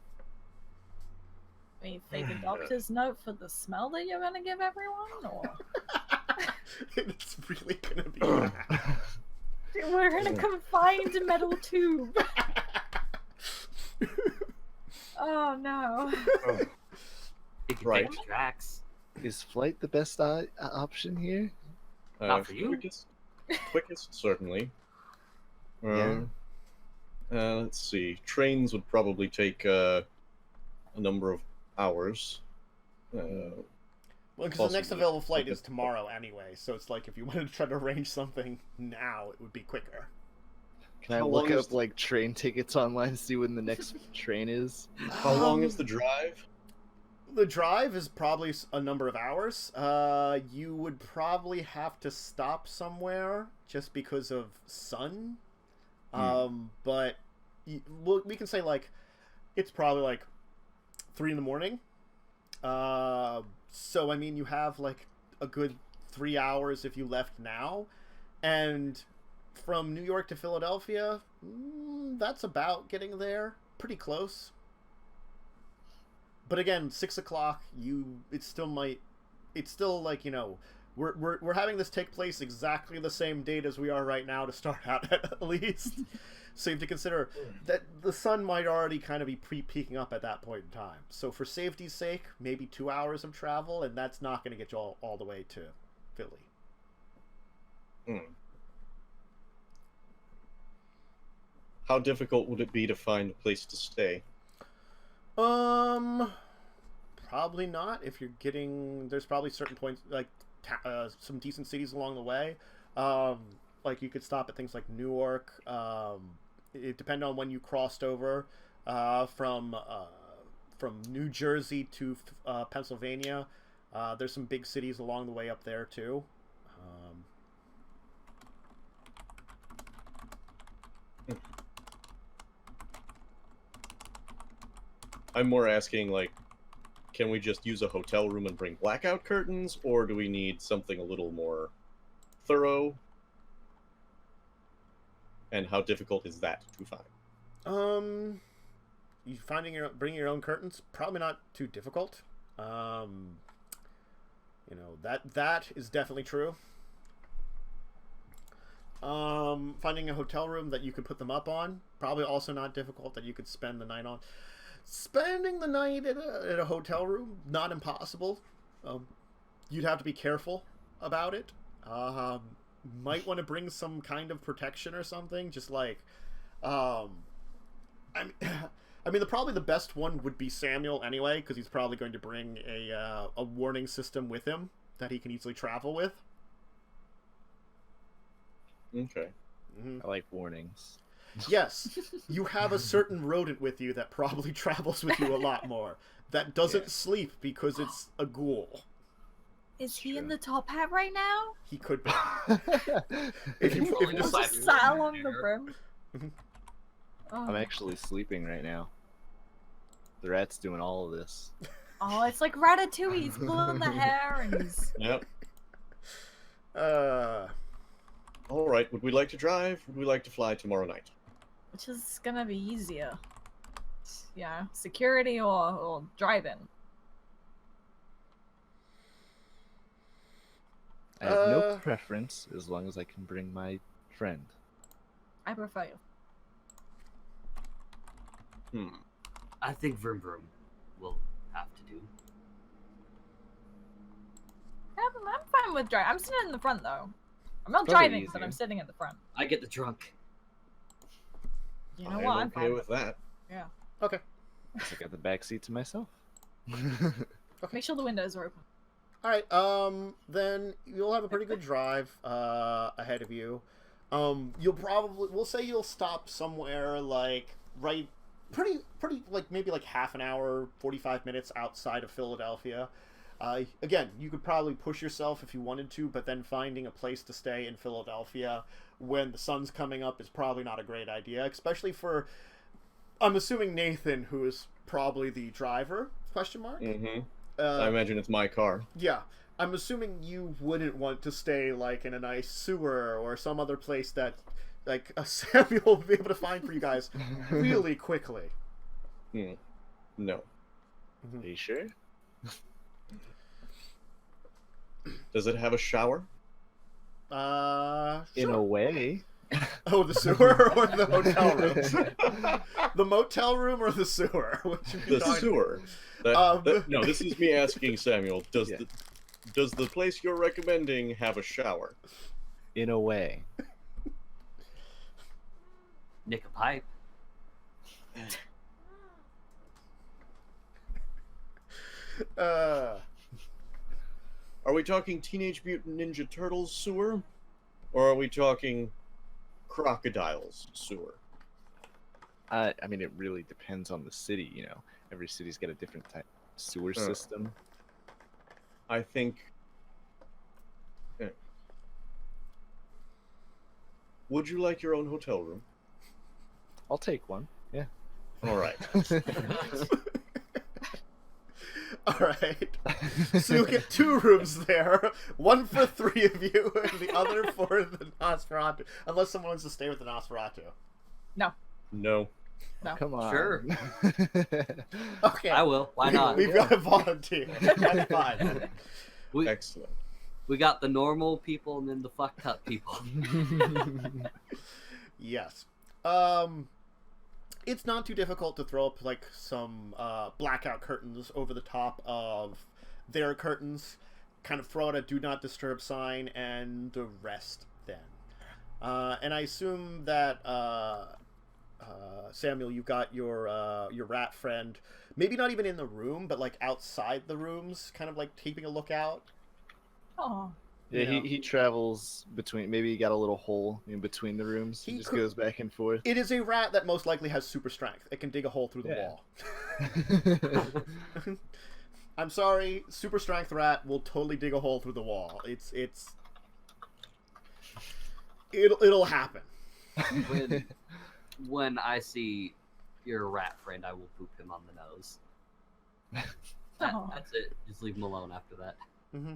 Speaker 4: I mean, fake a doctor's note for the smell that you're gonna give everyone, or
Speaker 1: It's really gonna be bad.
Speaker 4: we're in a confined metal tube. Oh no.
Speaker 2: You can
Speaker 3: Right.
Speaker 2: take Drax.
Speaker 5: Is flight the best option here?
Speaker 2: Not for you.
Speaker 3: Quickest, certainly.
Speaker 5: Yeah.
Speaker 3: Let's see. Trains would probably take a number of hours.
Speaker 1: Well, because the next
Speaker 3: Possibly.
Speaker 1: available flight is tomorrow anyway, so it's like if you wanted to try to arrange something now, it would be quicker.
Speaker 5: Can I
Speaker 3: How
Speaker 5: look
Speaker 3: long
Speaker 5: up
Speaker 3: is-
Speaker 5: like train tickets online to see when the next train is?
Speaker 3: How long is the drive?
Speaker 1: The drive is probably a number of hours. You would probably have to stop somewhere just because of sun. But we can say like it's probably like 3 a.m. So I mean, you have like a good 3 hours if you left now, and from New York to Philadelphia, that's about getting there. Pretty close. But again, 6 o'clock, it's still like, you know, we're having this take place exactly the same date as we are right now to start out at least. So you have to consider that the sun might already kind of be peaking up at that point in time. So for safety's sake, maybe 2 hours of travel, and that's not going to get you all the way to Philly.
Speaker 3: How difficult would it be to find a place to stay?
Speaker 1: Probably not. If you're there's probably certain points, like some decent cities along the way. Like you could stop at things like Newark. It depends on when you crossed over from New Jersey to Pennsylvania. There's some big cities along the way up there too.
Speaker 3: I'm more asking, like, can we just use a hotel room and bring blackout curtains, or do we need something a little more thorough? And how difficult is that to find?
Speaker 1: Bringing your own curtains, probably not too difficult. You know, that is definitely true. Finding a hotel room that you could put them up on, probably also not difficult, that you could spend the night on. Spending the night at a hotel room, not impossible. You'd have to be careful about it. Might want to bring some kind of protection or something. Just like, I mean, probably the best one would be Samuel anyway, because he's probably going to bring a warning system with him that he can easily travel with.
Speaker 3: Okay.
Speaker 1: Mm-hmm.
Speaker 5: I like warnings.
Speaker 1: Yes, you have a certain rodent with you that probably travels with you a lot more. That doesn't sleep because it's a ghoul.
Speaker 4: Is he in the top hat right now?
Speaker 1: He could be.
Speaker 2: If you
Speaker 4: Just sail on the brim.
Speaker 5: I'm actually sleeping right now. The rat's doing all of this.
Speaker 4: Oh, it's like Ratatouille. He's pulling the hair and he's...
Speaker 3: Yep. All right. Would we like to drive? Would we like to fly tomorrow night?
Speaker 4: Which is gonna be easier? Yeah, security or drive-in?
Speaker 5: I have no preference as long as I can bring my friend.
Speaker 4: I prefer you.
Speaker 2: I think Vroom Vroom will have to do.
Speaker 4: I'm fine with driving. I'm sitting in the front though. I'm not
Speaker 5: Probably
Speaker 4: driving, but
Speaker 5: easier.
Speaker 4: I'm sitting in the front.
Speaker 2: I get the trunk.
Speaker 4: You know
Speaker 3: I'm
Speaker 4: what? I'm
Speaker 3: okay
Speaker 4: fine
Speaker 3: with that.
Speaker 4: Yeah.
Speaker 1: Okay.
Speaker 5: So I got the back seat to myself.
Speaker 4: Make sure the windows are open.
Speaker 1: All right. Then you'll have a pretty good drive ahead of you. We'll say you'll stop somewhere like pretty like maybe like half an hour, 45 minutes outside of Philadelphia. Again, you could probably push yourself if you wanted to, but then finding a place to stay in Philadelphia when the sun's coming up is probably not a great idea, especially for, I'm assuming, Nathan, who is probably the driver, question mark?
Speaker 3: Mm-hmm. I imagine it's my car.
Speaker 1: Yeah. I'm assuming you wouldn't want to stay, like, in a nice sewer or some other place that, like, Samuel will be able to find for you guys really quickly.
Speaker 3: No.
Speaker 5: Are you sure?
Speaker 3: Does it have a shower?
Speaker 5: In a
Speaker 1: Sure.
Speaker 5: way.
Speaker 1: Oh, the sewer or the hotel room? The motel room or the sewer? What you
Speaker 3: The
Speaker 1: talking-
Speaker 3: sewer. No, this is me asking Samuel. Does the place you're recommending have a shower?
Speaker 5: In a way.
Speaker 2: Nick a pipe.
Speaker 3: Are we talking Teenage Mutant Ninja Turtles sewer? Or are we talking Crocodiles sewer?
Speaker 5: I mean, it really depends on the city, you know. Every city's got a different type sewer system.
Speaker 3: I think... Would you like your own hotel room?
Speaker 5: I'll take one. Yeah.
Speaker 3: All right.
Speaker 1: All right. So you'll get 2 rooms there, one for 3 of you, and the other for the Nosferatu. Unless someone wants to stay with the Nosferatu.
Speaker 4: No.
Speaker 3: No.
Speaker 4: No.
Speaker 5: Come on.
Speaker 2: Sure.
Speaker 1: Okay.
Speaker 2: I will. Why not?
Speaker 1: We've got a volunteer. That's fine.
Speaker 2: We
Speaker 3: Excellent.
Speaker 2: got the normal people and then the fucked up people.
Speaker 1: Yes. It's not too difficult to throw up like some blackout curtains over the top of their curtains, kind of throw out a do not disturb sign, and the rest then. And I assume that Samuel, you've got your rat friend, maybe not even in the room, but like outside the rooms, kind of like keeping a lookout.
Speaker 4: Oh.
Speaker 5: Yeah,
Speaker 1: You know.
Speaker 5: he travels between. Maybe he got a little hole in between the rooms. He just goes back and forth.
Speaker 1: It is a rat that most likely has super strength. It can dig a hole through the wall. I'm sorry, super strength rat will totally dig a hole through the wall. It'll happen.
Speaker 2: When I see your rat friend, I will poop him on the nose.
Speaker 4: Oh.
Speaker 2: That's it. Just leave him alone after that.
Speaker 1: Mm-hmm.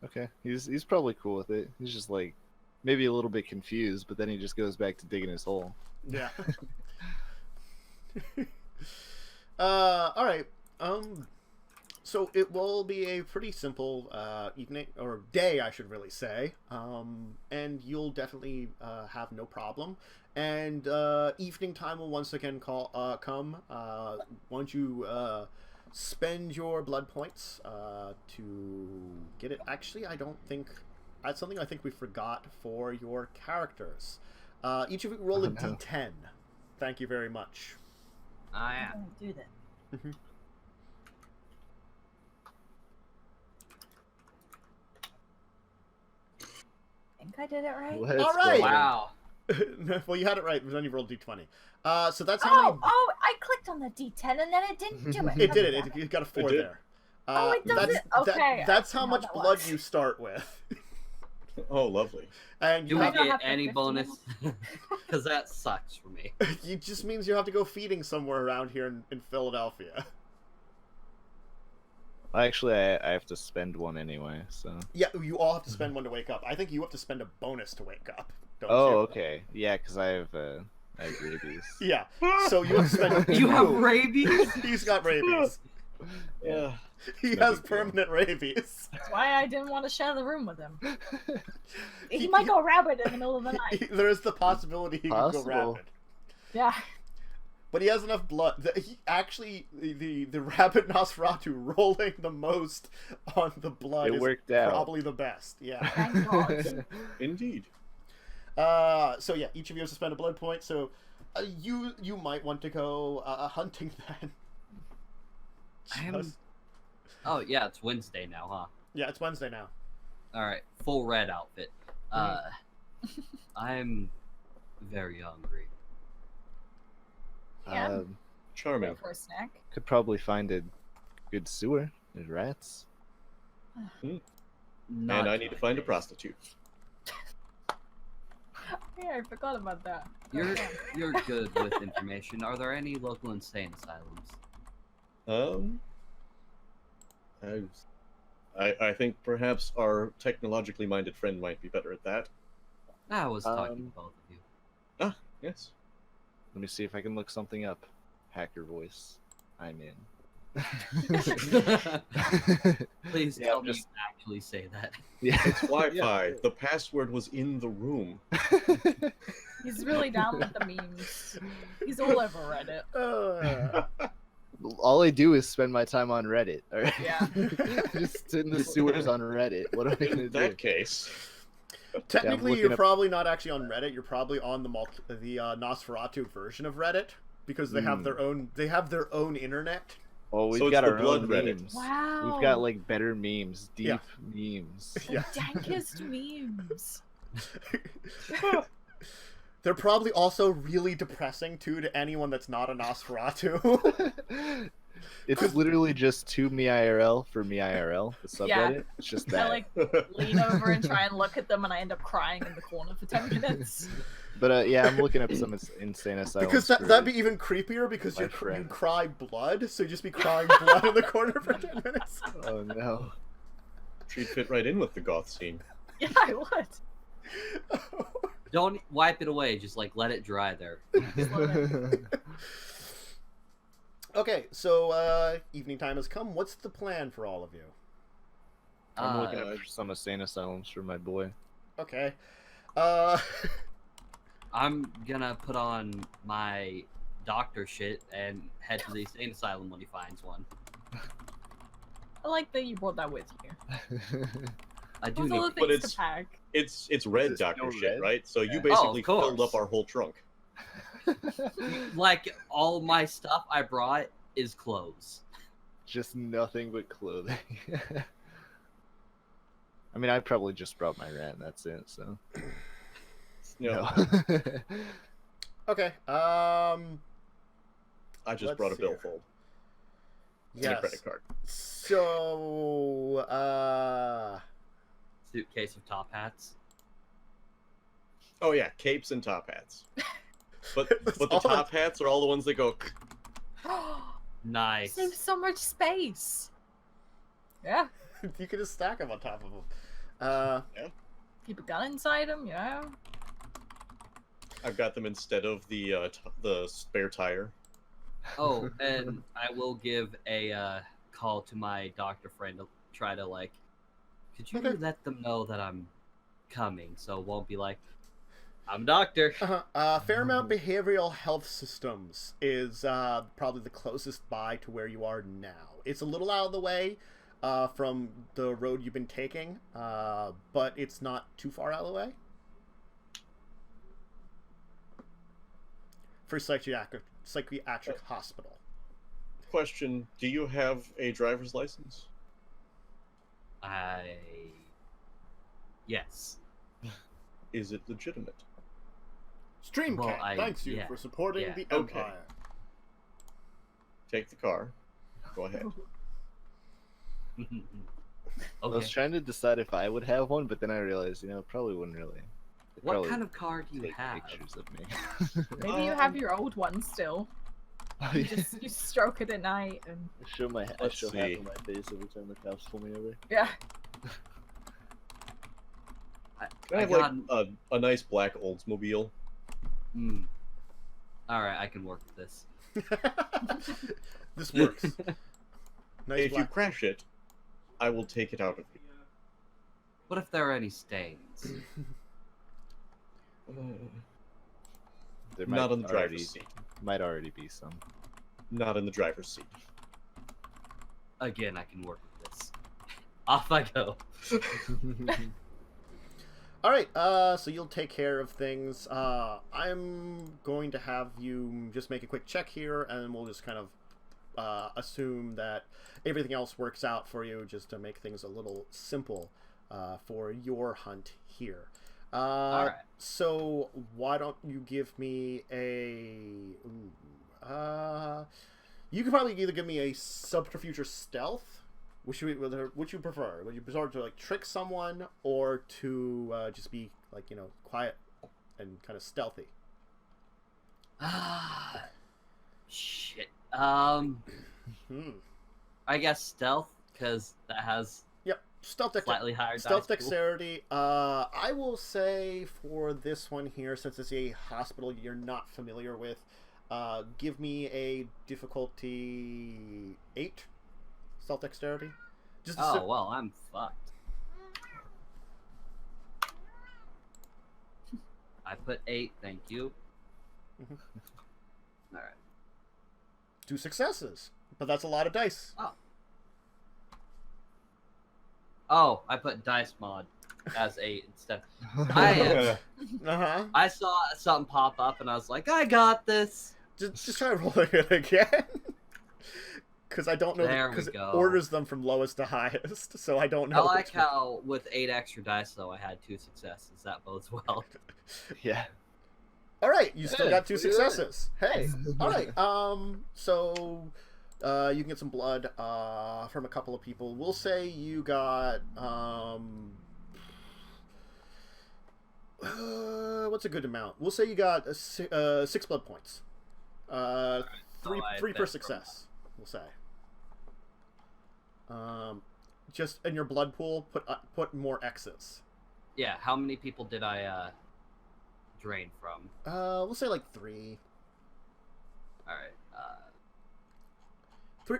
Speaker 5: Okay, he's probably cool with it. He's just like maybe a little bit confused, but then he just goes back to digging his hole.
Speaker 1: Yeah. All right. So it will be a pretty simple evening or day, I should really say. And you'll definitely have no problem. And evening time will once again come. Once you spend your blood points to get it. Actually, I don't think that's something I think we forgot for your characters. Each of you roll a d10. Thank you very much.
Speaker 2: Yeah.
Speaker 4: I'm gonna do that.
Speaker 1: Mm-hmm.
Speaker 4: I think I did it right.
Speaker 5: Let's
Speaker 1: All right.
Speaker 5: go.
Speaker 2: Wow.
Speaker 1: Well, you had it right. It was only rolled d20. So that's how many.
Speaker 4: Oh, I clicked on the D10 and then it didn't do it.
Speaker 1: It did it. It got a 4
Speaker 3: It did.
Speaker 1: there.
Speaker 4: Oh, it does
Speaker 1: that's,
Speaker 4: it? Okay,
Speaker 1: that's
Speaker 4: I
Speaker 1: how
Speaker 4: know
Speaker 1: much
Speaker 4: that
Speaker 1: blood
Speaker 4: was.
Speaker 1: you start with.
Speaker 3: Oh, lovely.
Speaker 1: And
Speaker 2: Do
Speaker 1: you
Speaker 2: we
Speaker 1: have,
Speaker 4: don't
Speaker 2: get
Speaker 4: have to
Speaker 2: any
Speaker 4: 15.
Speaker 2: bonus? Because that sucks for me.
Speaker 1: it just means you have to go feeding somewhere around here in Philadelphia.
Speaker 5: Actually, I have to spend one anyway. So.
Speaker 1: Yeah, you all have to spend one to wake up. I think you have to spend a bonus to wake up. Don't
Speaker 5: Oh,
Speaker 1: you?
Speaker 5: okay. Yeah, because I have rabies.
Speaker 1: Yeah. So you have to spend.
Speaker 2: You have rabies?
Speaker 1: He's got rabies.
Speaker 3: Yeah.
Speaker 1: He
Speaker 3: No
Speaker 1: has
Speaker 3: big deal.
Speaker 1: permanent rabies.
Speaker 4: That's why I didn't want to share the room with him. He
Speaker 1: He-
Speaker 4: might go rabid in the middle of the night.
Speaker 1: There is the possibility he could go
Speaker 5: Possible.
Speaker 1: rabid.
Speaker 4: Yeah.
Speaker 1: But he has enough blood. He actually, the rabid Nosferatu rolling the most on the blood
Speaker 5: It
Speaker 1: is
Speaker 5: worked out.
Speaker 1: probably the best. Yeah.
Speaker 4: Thank God.
Speaker 3: Indeed.
Speaker 1: So yeah, each of you has to spend a blood point. So you might want to go hunting then.
Speaker 2: I am-
Speaker 1: Just-
Speaker 2: Oh, yeah, it's Wednesday now, huh?
Speaker 1: Yeah, it's Wednesday now.
Speaker 2: Alright, full red outfit. I'm very hungry.
Speaker 4: Yeah.
Speaker 3: Charming.
Speaker 4: For a snack.
Speaker 5: Could probably find a good sewer. There's rats.
Speaker 2: Not
Speaker 3: And I need to find a
Speaker 2: nowadays.
Speaker 3: prostitute.
Speaker 4: Yeah, I forgot about that.
Speaker 2: You're good with information. Are there any local insane asylums?
Speaker 3: I think perhaps our technologically minded friend might be better at that.
Speaker 2: I was talking to both of you.
Speaker 3: Ah, yes.
Speaker 5: Let me see if I can look something up. Hacker voice. I'm in.
Speaker 2: Please
Speaker 5: Yeah,
Speaker 2: tell me
Speaker 5: just-
Speaker 2: you actually say that.
Speaker 5: Yeah.
Speaker 3: It's Wi-Fi. The password was in the room.
Speaker 4: He's really down with the memes. He's all over Reddit.
Speaker 5: All I do is spend my time on Reddit. All right.
Speaker 4: Yeah.
Speaker 5: Just in the sewers on Reddit. What am I gonna
Speaker 3: In
Speaker 5: do?
Speaker 3: that case,
Speaker 1: Technically,
Speaker 5: looking
Speaker 1: you're
Speaker 5: up-
Speaker 1: probably not actually on Reddit. You're probably on the Nosferatu version of Reddit because they have their own. They have their own internet.
Speaker 5: Oh, we've
Speaker 3: So it's
Speaker 5: got
Speaker 3: the
Speaker 5: our
Speaker 3: blood
Speaker 5: own
Speaker 3: Reddit.
Speaker 5: memes.
Speaker 4: Wow.
Speaker 5: We've got like better memes, deep
Speaker 1: Yeah.
Speaker 5: memes.
Speaker 4: The
Speaker 1: Yeah.
Speaker 4: dankest memes.
Speaker 1: They're probably also really depressing too to anyone that's not a Nosferatu.
Speaker 5: It's literally just to me IRL for me IRL, the subreddit.
Speaker 4: Yeah.
Speaker 5: It's just
Speaker 4: I
Speaker 5: that.
Speaker 4: like lean over and try and look at them, and I end up crying in the corner for 10 minutes.
Speaker 5: But yeah, I'm looking up some insane asylums.
Speaker 1: Because that'd be even creepier because
Speaker 5: my
Speaker 1: you
Speaker 5: friend.
Speaker 1: cry blood, so you just be crying blood in the corner for 10 minutes.
Speaker 5: Oh no.
Speaker 3: She'd fit right in with the goth scene.
Speaker 4: Yeah, I would.
Speaker 2: Don't wipe it away. Just like let it dry there.
Speaker 1: Okay, so evening time has come. What's the plan for all of you?
Speaker 5: I'm
Speaker 2: Uh,
Speaker 5: looking up for some insane asylums for my boy.
Speaker 1: Okay.
Speaker 2: I'm gonna put on my doctor shit and head to the insane asylum when he finds one.
Speaker 4: I like that you brought that with you.
Speaker 2: I do
Speaker 4: Those are
Speaker 2: need.
Speaker 4: the
Speaker 3: But
Speaker 4: things
Speaker 3: it's-
Speaker 4: to pack.
Speaker 3: It's
Speaker 5: Is
Speaker 3: red
Speaker 5: it
Speaker 3: doctor
Speaker 5: still
Speaker 3: shit,
Speaker 5: red?
Speaker 3: right? So
Speaker 5: Yeah.
Speaker 3: you
Speaker 2: Oh,
Speaker 3: basically
Speaker 2: of course.
Speaker 3: filled up our whole trunk.
Speaker 2: Like all my stuff I brought is clothes.
Speaker 5: Just nothing but clothing. I mean, I probably just brought my rat. That's it. So.
Speaker 3: You know,
Speaker 5: No.
Speaker 1: Okay.
Speaker 3: I just
Speaker 1: Let's
Speaker 3: brought a
Speaker 1: see here.
Speaker 3: billfold and a
Speaker 1: Yes.
Speaker 3: credit card.
Speaker 1: So,
Speaker 2: Suitcase of top hats.
Speaker 3: Oh yeah, capes and top hats. But
Speaker 1: That's
Speaker 3: the
Speaker 1: all
Speaker 3: top hats are all the ones that go.
Speaker 2: Nice.
Speaker 4: Saves so much space. Yeah.
Speaker 1: you can just stack them on top of them.
Speaker 4: Keep a gun inside them, yeah.
Speaker 3: I've got them instead of the spare tire.
Speaker 2: Oh, and I will give a call to my doctor friend to try to like. Could you
Speaker 1: Okay.
Speaker 2: let them know that I'm coming, so it won't be like, I'm a doctor.
Speaker 1: Fairmount Behavioral Health Systems is probably the closest by to where you are now. It's a little out of the way from the road you've been taking, but it's not too far out of the way. For psychiatric hospital.
Speaker 3: Question: do you have a driver's license?
Speaker 2: Yes.
Speaker 3: Is it legitimate?
Speaker 1: Streamcat
Speaker 2: Well,
Speaker 1: thanks you
Speaker 2: yeah,
Speaker 1: for supporting
Speaker 2: yeah.
Speaker 1: the
Speaker 3: Okay.
Speaker 1: Empire.
Speaker 3: Take the car. Go ahead.
Speaker 2: Okay.
Speaker 5: I was trying to decide if I would have one, but then I realized, it probably wouldn't really. It'd
Speaker 2: What
Speaker 5: probably
Speaker 2: kind of car do you
Speaker 5: take
Speaker 2: have?
Speaker 5: pictures of me.
Speaker 4: Maybe you have your old one still. You just you stroke it at night and
Speaker 5: I show half
Speaker 3: Let's
Speaker 5: of
Speaker 3: see.
Speaker 5: my face every time the cops pull me over.
Speaker 4: yeah.
Speaker 3: Can I have like a nice black Oldsmobile?
Speaker 2: Alright, I can work with this.
Speaker 1: This works. Nice
Speaker 3: If you
Speaker 1: black.
Speaker 3: crash it, I will take it out of you.
Speaker 2: What if there are any stains?
Speaker 5: There
Speaker 3: Not on the
Speaker 5: already-
Speaker 3: driver's seat.
Speaker 5: Might already be some.
Speaker 3: Not in the driver's seat.
Speaker 2: Again, I can work with this. Off I go.
Speaker 1: All right, so you'll take care of things. I'm going to have you just make a quick check here, and we'll just kind of assume that everything else works out for you, just to make things a little simple for your hunt here.
Speaker 2: All right.
Speaker 1: So why don't you give me a? You could probably either give me a subterfuge or stealth. Which you prefer? Would you prefer to like trick someone, or to just be like quiet and kind of stealthy?
Speaker 2: Shit.
Speaker 1: Hmm.
Speaker 2: I guess stealth, because that has
Speaker 1: Yep. Stealth
Speaker 2: slightly higher
Speaker 1: Stealth
Speaker 2: dice pool.
Speaker 1: dexterity. I will say for this one here, since it's a hospital you're not familiar with, give me a difficulty 8. Stealth dexterity. Just to
Speaker 2: Oh, well, I'm fucked. I put 8, thank you.
Speaker 1: Mhm.
Speaker 2: Alright.
Speaker 1: 2 successes, but that's a lot of dice.
Speaker 2: Oh, I put dice mod as 8 instead. I saw something pop up and I was like, I got this.
Speaker 1: Just try rolling it again. Because I don't know,
Speaker 2: There we
Speaker 1: because it
Speaker 2: go.
Speaker 1: orders them from lowest to highest, so I don't know.
Speaker 2: I like
Speaker 1: which one.
Speaker 2: how with 8 extra dice though I had 2 successes. That bodes well.
Speaker 5: Yeah.
Speaker 1: All right, you still
Speaker 5: Hey,
Speaker 1: got 2
Speaker 5: look at that.
Speaker 1: successes. Hey, all right. So You can get some blood from a couple of people. We'll say you got what's a good amount? We'll say you got 6 blood points. Three per success. We'll say. Just in your blood pool, put more X's.
Speaker 2: Yeah. How many people did I drain from?
Speaker 1: We'll say like 3.
Speaker 2: All right.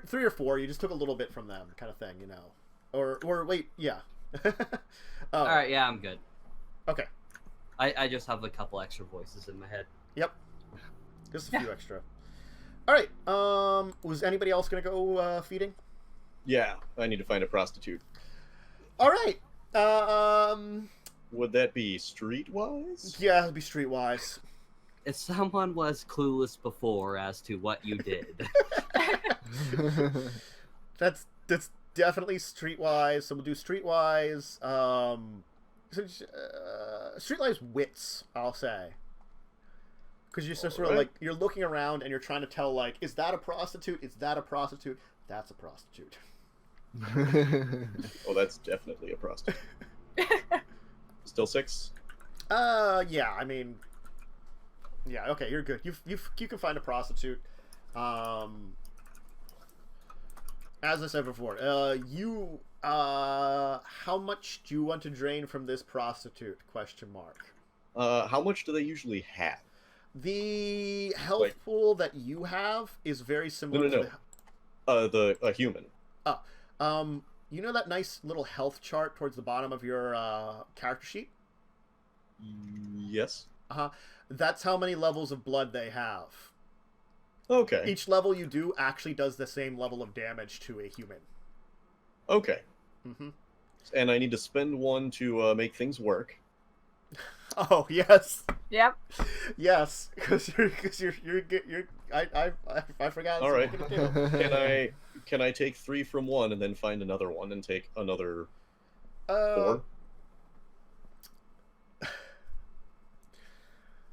Speaker 1: 3 or 4. You just took a little bit from them, kind of thing, you know. Or wait, yeah.
Speaker 2: All right. Yeah, I'm good.
Speaker 1: Okay.
Speaker 2: I just have a couple extra voices in my head.
Speaker 1: Yep. Just a few extra. All right. Was anybody else gonna go feeding?
Speaker 3: Yeah, I need to find a prostitute.
Speaker 1: All right.
Speaker 3: Would that be streetwise?
Speaker 1: Yeah, it'll be streetwise.
Speaker 2: If someone was clueless before as to what you did,
Speaker 1: That's definitely streetwise. So we'll do streetwise. Streetwise wits, I'll say. Because you're sort of like you're looking around and you're trying to tell like, is that a prostitute? Is that a prostitute? That's a prostitute.
Speaker 3: Oh, that's definitely a prostitute. Still 6?
Speaker 1: Yeah. I mean, yeah. Okay, you're good. You can find a prostitute. As I said before, how much do you want to drain from this prostitute? Question mark.
Speaker 3: How much do they usually have?
Speaker 1: The health pool that you have is very similar to
Speaker 3: a human.
Speaker 1: You know that nice little health chart towards the bottom of your character sheet?
Speaker 3: Yes.
Speaker 1: That's how many levels of blood they have.
Speaker 3: Okay.
Speaker 1: Each level you do actually does the same level of damage to a human.
Speaker 3: Okay.
Speaker 1: Mm-hmm.
Speaker 3: And I need to spend 1 to make things work.
Speaker 1: Oh yes.
Speaker 4: Yep.
Speaker 1: Yes, because you're I forgot.
Speaker 3: All right. Can I take 3 from 1 and then find another one and take another 4?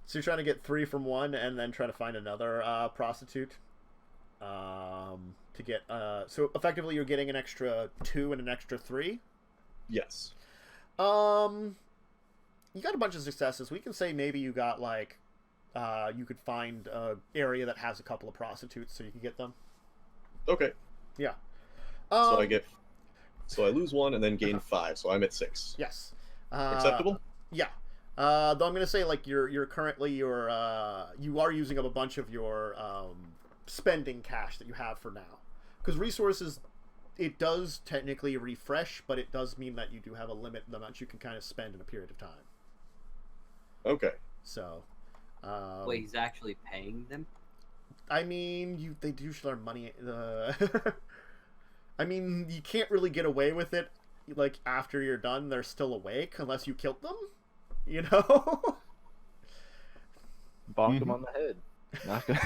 Speaker 1: So you're trying to get 3 from 1 and then try to find another prostitute. To get so effectively you're getting an extra 2 and an extra 3.
Speaker 3: Yes.
Speaker 1: You got a bunch of successes. We can say maybe you got like you could find an area that has a couple of prostitutes so you can get them.
Speaker 3: Okay.
Speaker 1: Yeah.
Speaker 3: So I lose 1 and then gain 5, so I'm at 6.
Speaker 1: Yes.
Speaker 3: Acceptable?
Speaker 1: Yeah. Though I'm gonna say like you're currently you are using up a bunch of your spending cash that you have for now, because resources, it does technically refresh, but it does mean that you do have a limit in the amount you can kind of spend in a period of time.
Speaker 3: Okay.
Speaker 1: So.
Speaker 2: wait, he's actually paying them?
Speaker 1: I mean, they do usually earn money. I mean, you can't really get away with it. Like after you're done, they're still awake unless you killed them. You know.
Speaker 5: Bonk him on the head. Not gonna...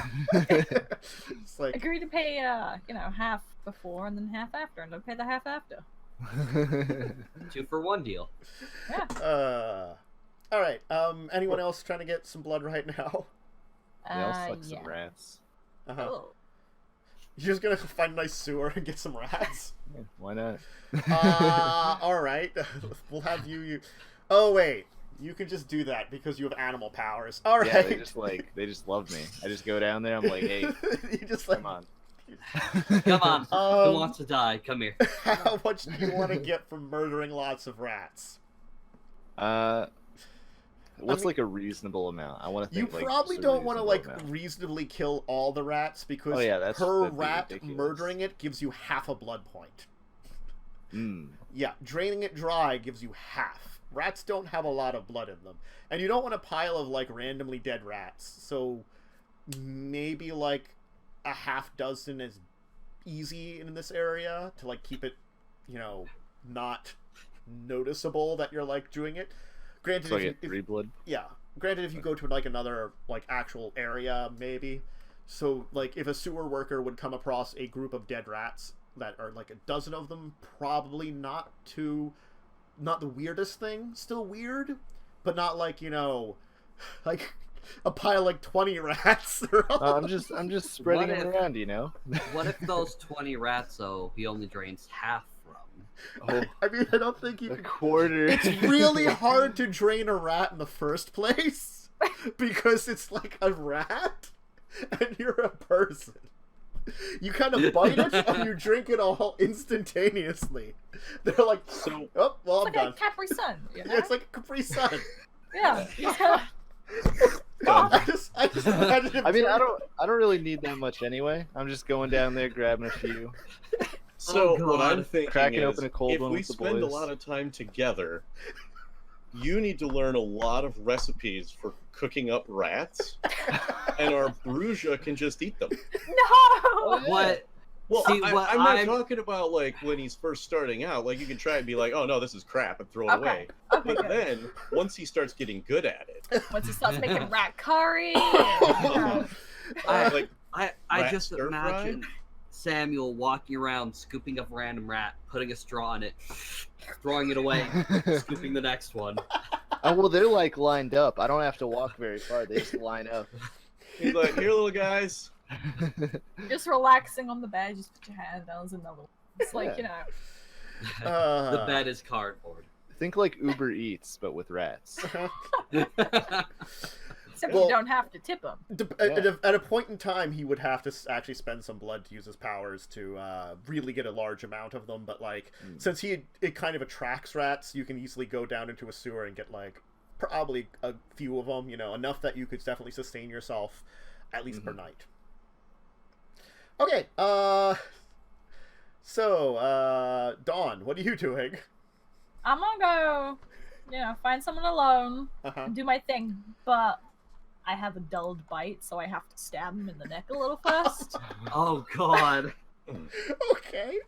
Speaker 1: It's like
Speaker 4: Agree to pay, half before and then half after, and don't pay the half after.
Speaker 2: 2 for 1 deal.
Speaker 4: Yeah.
Speaker 1: All right. Anyone else trying to get some blood right now?
Speaker 5: Yeah, I'll suck some rats.
Speaker 4: Oh.
Speaker 1: You're just gonna find a nice sewer and get some rats.
Speaker 5: Yeah, why not?
Speaker 1: All right. We'll have you. Oh wait, you can just do that because you have animal powers. All right.
Speaker 5: Yeah, they just love me. I just go down there. I'm like, hey,
Speaker 1: you just like,
Speaker 5: come on.
Speaker 2: Come on. Who wants to die? Come here.
Speaker 1: How much do you want to get from murdering lots of rats?
Speaker 5: What's like a reasonable amount? I want to think.
Speaker 1: You probably don't want to like reasonably kill all the rats because per
Speaker 5: that'd
Speaker 1: rat
Speaker 5: ridiculous.
Speaker 1: murdering it gives you half a blood point.
Speaker 5: Mm.
Speaker 1: Yeah, draining it dry gives you half. Rats don't have a lot of blood in them, and you don't want a pile of like randomly dead rats. So maybe like a half dozen is easy in this area to like keep it, not noticeable that you're like doing it. Granted,
Speaker 5: So I get 3 blood.
Speaker 1: Yeah. Granted, if you go to like another like actual area, maybe. So like if a sewer worker would come across a group of dead rats that are like a dozen of them, probably not the weirdest thing. Still weird, but not like like a pile like 20 rats. They're all-
Speaker 5: I'm just spreading
Speaker 2: What
Speaker 5: them
Speaker 2: if-
Speaker 5: around, you know.
Speaker 2: What if those 20 rats, though, he only drains half from?
Speaker 5: Oh,
Speaker 1: I mean, I don't think you
Speaker 5: a
Speaker 1: can...
Speaker 5: quarter.
Speaker 1: It's really hard to drain a rat in the first place because it's like a rat and you're a person. You kind of bite it and you drink it all instantaneously. They're like,
Speaker 3: So
Speaker 1: oh, well, I'm
Speaker 4: It's like
Speaker 1: done.
Speaker 4: a Capri Sun. You know?
Speaker 1: Yeah, it's like a Capri Sun.
Speaker 4: Yeah.
Speaker 1: I just imagine him
Speaker 5: I mean, I
Speaker 1: doing-
Speaker 5: don't really need that much anyway. I'm just going down there, grabbing a few.
Speaker 3: So
Speaker 2: Oh,
Speaker 3: what I'm
Speaker 2: God.
Speaker 3: thinking
Speaker 5: Cracking
Speaker 3: is,
Speaker 5: open a cold
Speaker 3: if
Speaker 5: one
Speaker 3: we
Speaker 5: with the
Speaker 3: spend a
Speaker 5: boys.
Speaker 3: lot of time together, you need to learn a lot of recipes for cooking up rats, and our Bruja can just eat them.
Speaker 4: No.
Speaker 2: What?
Speaker 3: Well,
Speaker 2: See,
Speaker 3: I'm
Speaker 2: what
Speaker 3: not
Speaker 2: I'm-
Speaker 3: talking about like when he's first starting out. Like you can try and be like, "Oh no, this is crap," and throw it
Speaker 4: Okay.
Speaker 3: away.
Speaker 4: Okay.
Speaker 3: But
Speaker 4: Good.
Speaker 3: then once he starts getting good at it,
Speaker 4: Once he starts making rat curry.
Speaker 1: Oh.
Speaker 3: like
Speaker 2: I
Speaker 3: Rat
Speaker 2: just
Speaker 3: stir fry?
Speaker 2: imagine Samuel walking around, scooping up a random rat, putting a straw in it, throwing it away, scooping the next one.
Speaker 5: Oh well, they're like lined up. I don't have to walk very far. They just line up.
Speaker 3: he's like, "Here, little guys."
Speaker 4: Just relaxing on the bed. Just put your hand down. There's another one. It's like, you know.
Speaker 2: The bed is cardboard.
Speaker 5: Think like Uber Eats, but with rats.
Speaker 4: Except
Speaker 1: Well-
Speaker 4: you don't have to tip them.
Speaker 1: At a point in time, he would have to actually spend some blood to use his powers to really get a large amount of them. But like, since it kind of attracts rats, you can easily go down into a sewer and get like probably a few of them. You know, enough that you could definitely sustain yourself at least per night. Okay. So Dawn, what are you doing?
Speaker 4: I'm gonna go, find someone alone
Speaker 1: Uh-huh.
Speaker 4: and do my thing, but I have a dulled bite, so I have to stab him in the neck a little first.
Speaker 2: Oh God!
Speaker 1: Okay.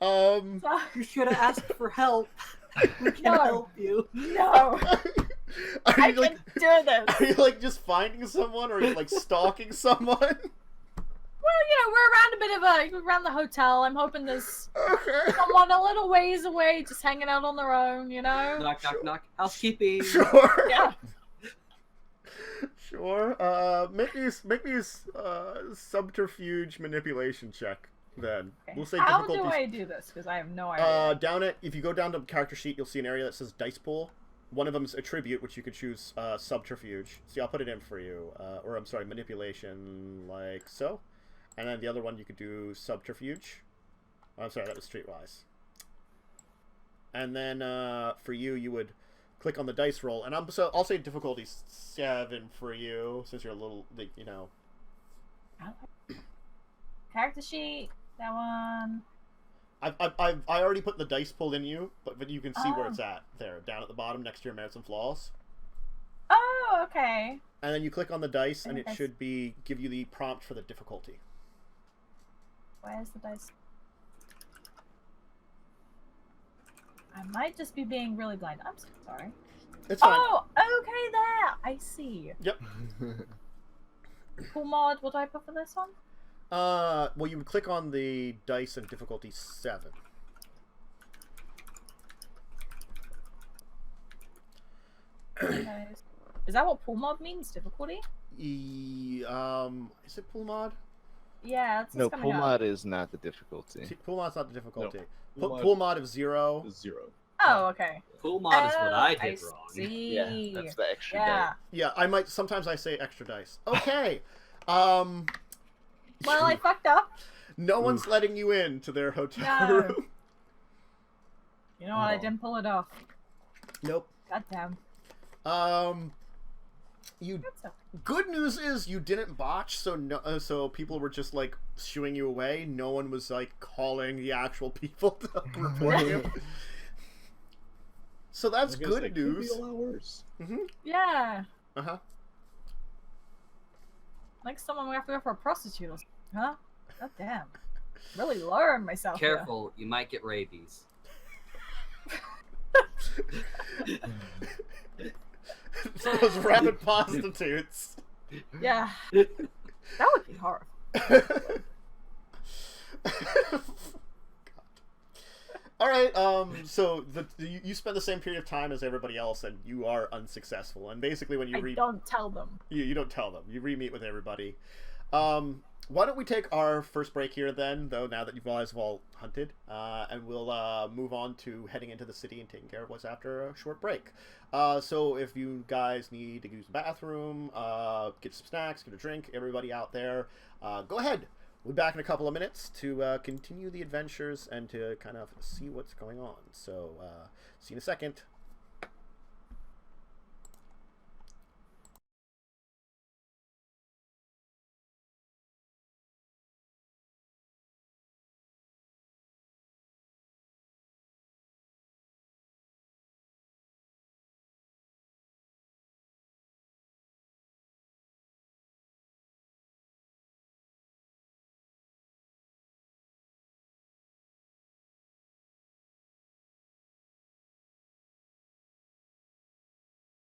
Speaker 1: Um.
Speaker 4: So,
Speaker 2: You should have asked for help. We can
Speaker 4: No.
Speaker 2: help you.
Speaker 4: no,
Speaker 1: Are
Speaker 4: I
Speaker 1: you like?
Speaker 4: can do this.
Speaker 1: Are you like just finding someone, or are you like stalking someone?
Speaker 4: Well, we're around the hotel. I'm hoping there's
Speaker 1: Okay.
Speaker 4: someone a little ways away, just hanging out on their own, you know?
Speaker 2: Knock, knock, knock. Housekeeping.
Speaker 1: Sure.
Speaker 4: Yeah.
Speaker 1: Sure. Make me a subterfuge manipulation check. Then
Speaker 4: Okay.
Speaker 1: we'll say
Speaker 4: How do
Speaker 1: difficulty.
Speaker 4: I do this? Because I have no idea.
Speaker 1: Down it. If you go down to the character sheet, you'll see an area that says dice pool. One of them is attribute, which you could choose subterfuge. See, I'll put it in for you. Or I'm sorry, manipulation, like so. And then the other one you could do subterfuge. Oh, I'm sorry, that was streetwise. And then for you, you would click on the dice roll, and I'll say difficulty 7 for you, since you're a little, you know.
Speaker 4: Character sheet, that one.
Speaker 1: I already put the dice pool in you, but you can see where
Speaker 4: Oh.
Speaker 1: it's at there, down at the bottom next to your merits and flaws.
Speaker 4: Oh, okay.
Speaker 1: And then you click on the dice, and it
Speaker 4: Nice.
Speaker 1: should give you the prompt for the difficulty.
Speaker 4: Where's the dice? I might just be being really blind. I'm so sorry.
Speaker 1: It's fine.
Speaker 4: Oh, okay, there. I see.
Speaker 1: Yep.
Speaker 4: Cool mod. What do I put for this one?
Speaker 1: Well, you would click on the dice and difficulty 7.
Speaker 4: Nice. Is that what pool mod means? Difficulty?
Speaker 1: Is it pool mod?
Speaker 4: Yeah, it's
Speaker 5: No,
Speaker 4: coming
Speaker 5: pull
Speaker 4: up.
Speaker 5: mod is not the difficulty.
Speaker 1: Pool mod's not the difficulty.
Speaker 3: Pool mod
Speaker 1: Pool mod of 0.
Speaker 3: is 0.
Speaker 4: Oh, okay.
Speaker 2: Pool mod is what I
Speaker 4: Oh,
Speaker 2: did wrong.
Speaker 4: See.
Speaker 5: Yeah, that's the extra
Speaker 4: Yeah.
Speaker 1: Yeah, sometimes I say extra dice. Okay.
Speaker 4: Well, I fucked up.
Speaker 1: No one's letting you into their hotel
Speaker 4: No.
Speaker 1: room.
Speaker 4: You know what? I
Speaker 3: Oh.
Speaker 4: didn't pull it off.
Speaker 1: Nope.
Speaker 4: Goddamn.
Speaker 1: You.
Speaker 4: That's okay.
Speaker 1: Good news is you didn't botch, so so people were just like shooing you away. No one was like calling the actual people to report you. So that's
Speaker 3: I guess
Speaker 1: good
Speaker 3: that could
Speaker 1: news.
Speaker 3: be a lot worse.
Speaker 4: Yeah.
Speaker 1: Uh huh.
Speaker 4: Like someone we have to go for a prostitute or something, huh? God damn. Really lowering myself here.
Speaker 2: Careful, you might get rabies.
Speaker 1: Those rabid prostitutes.
Speaker 4: Yeah. That would be horrible.
Speaker 1: All right. So you spend the same period of time as everybody else, and you are unsuccessful. And basically, when you
Speaker 4: don't tell them.
Speaker 1: you don't tell them. You re-meet with everybody. Why don't we take our first break here then, though, now that you guys have all hunted, and we'll move on to heading into the city and taking care of what's after a short break. So if you guys need to use the bathroom, get some snacks, get a drink, everybody out there, go ahead. We'll be back in a couple of minutes to continue the adventures and to kind of see what's going on. So see you in a second.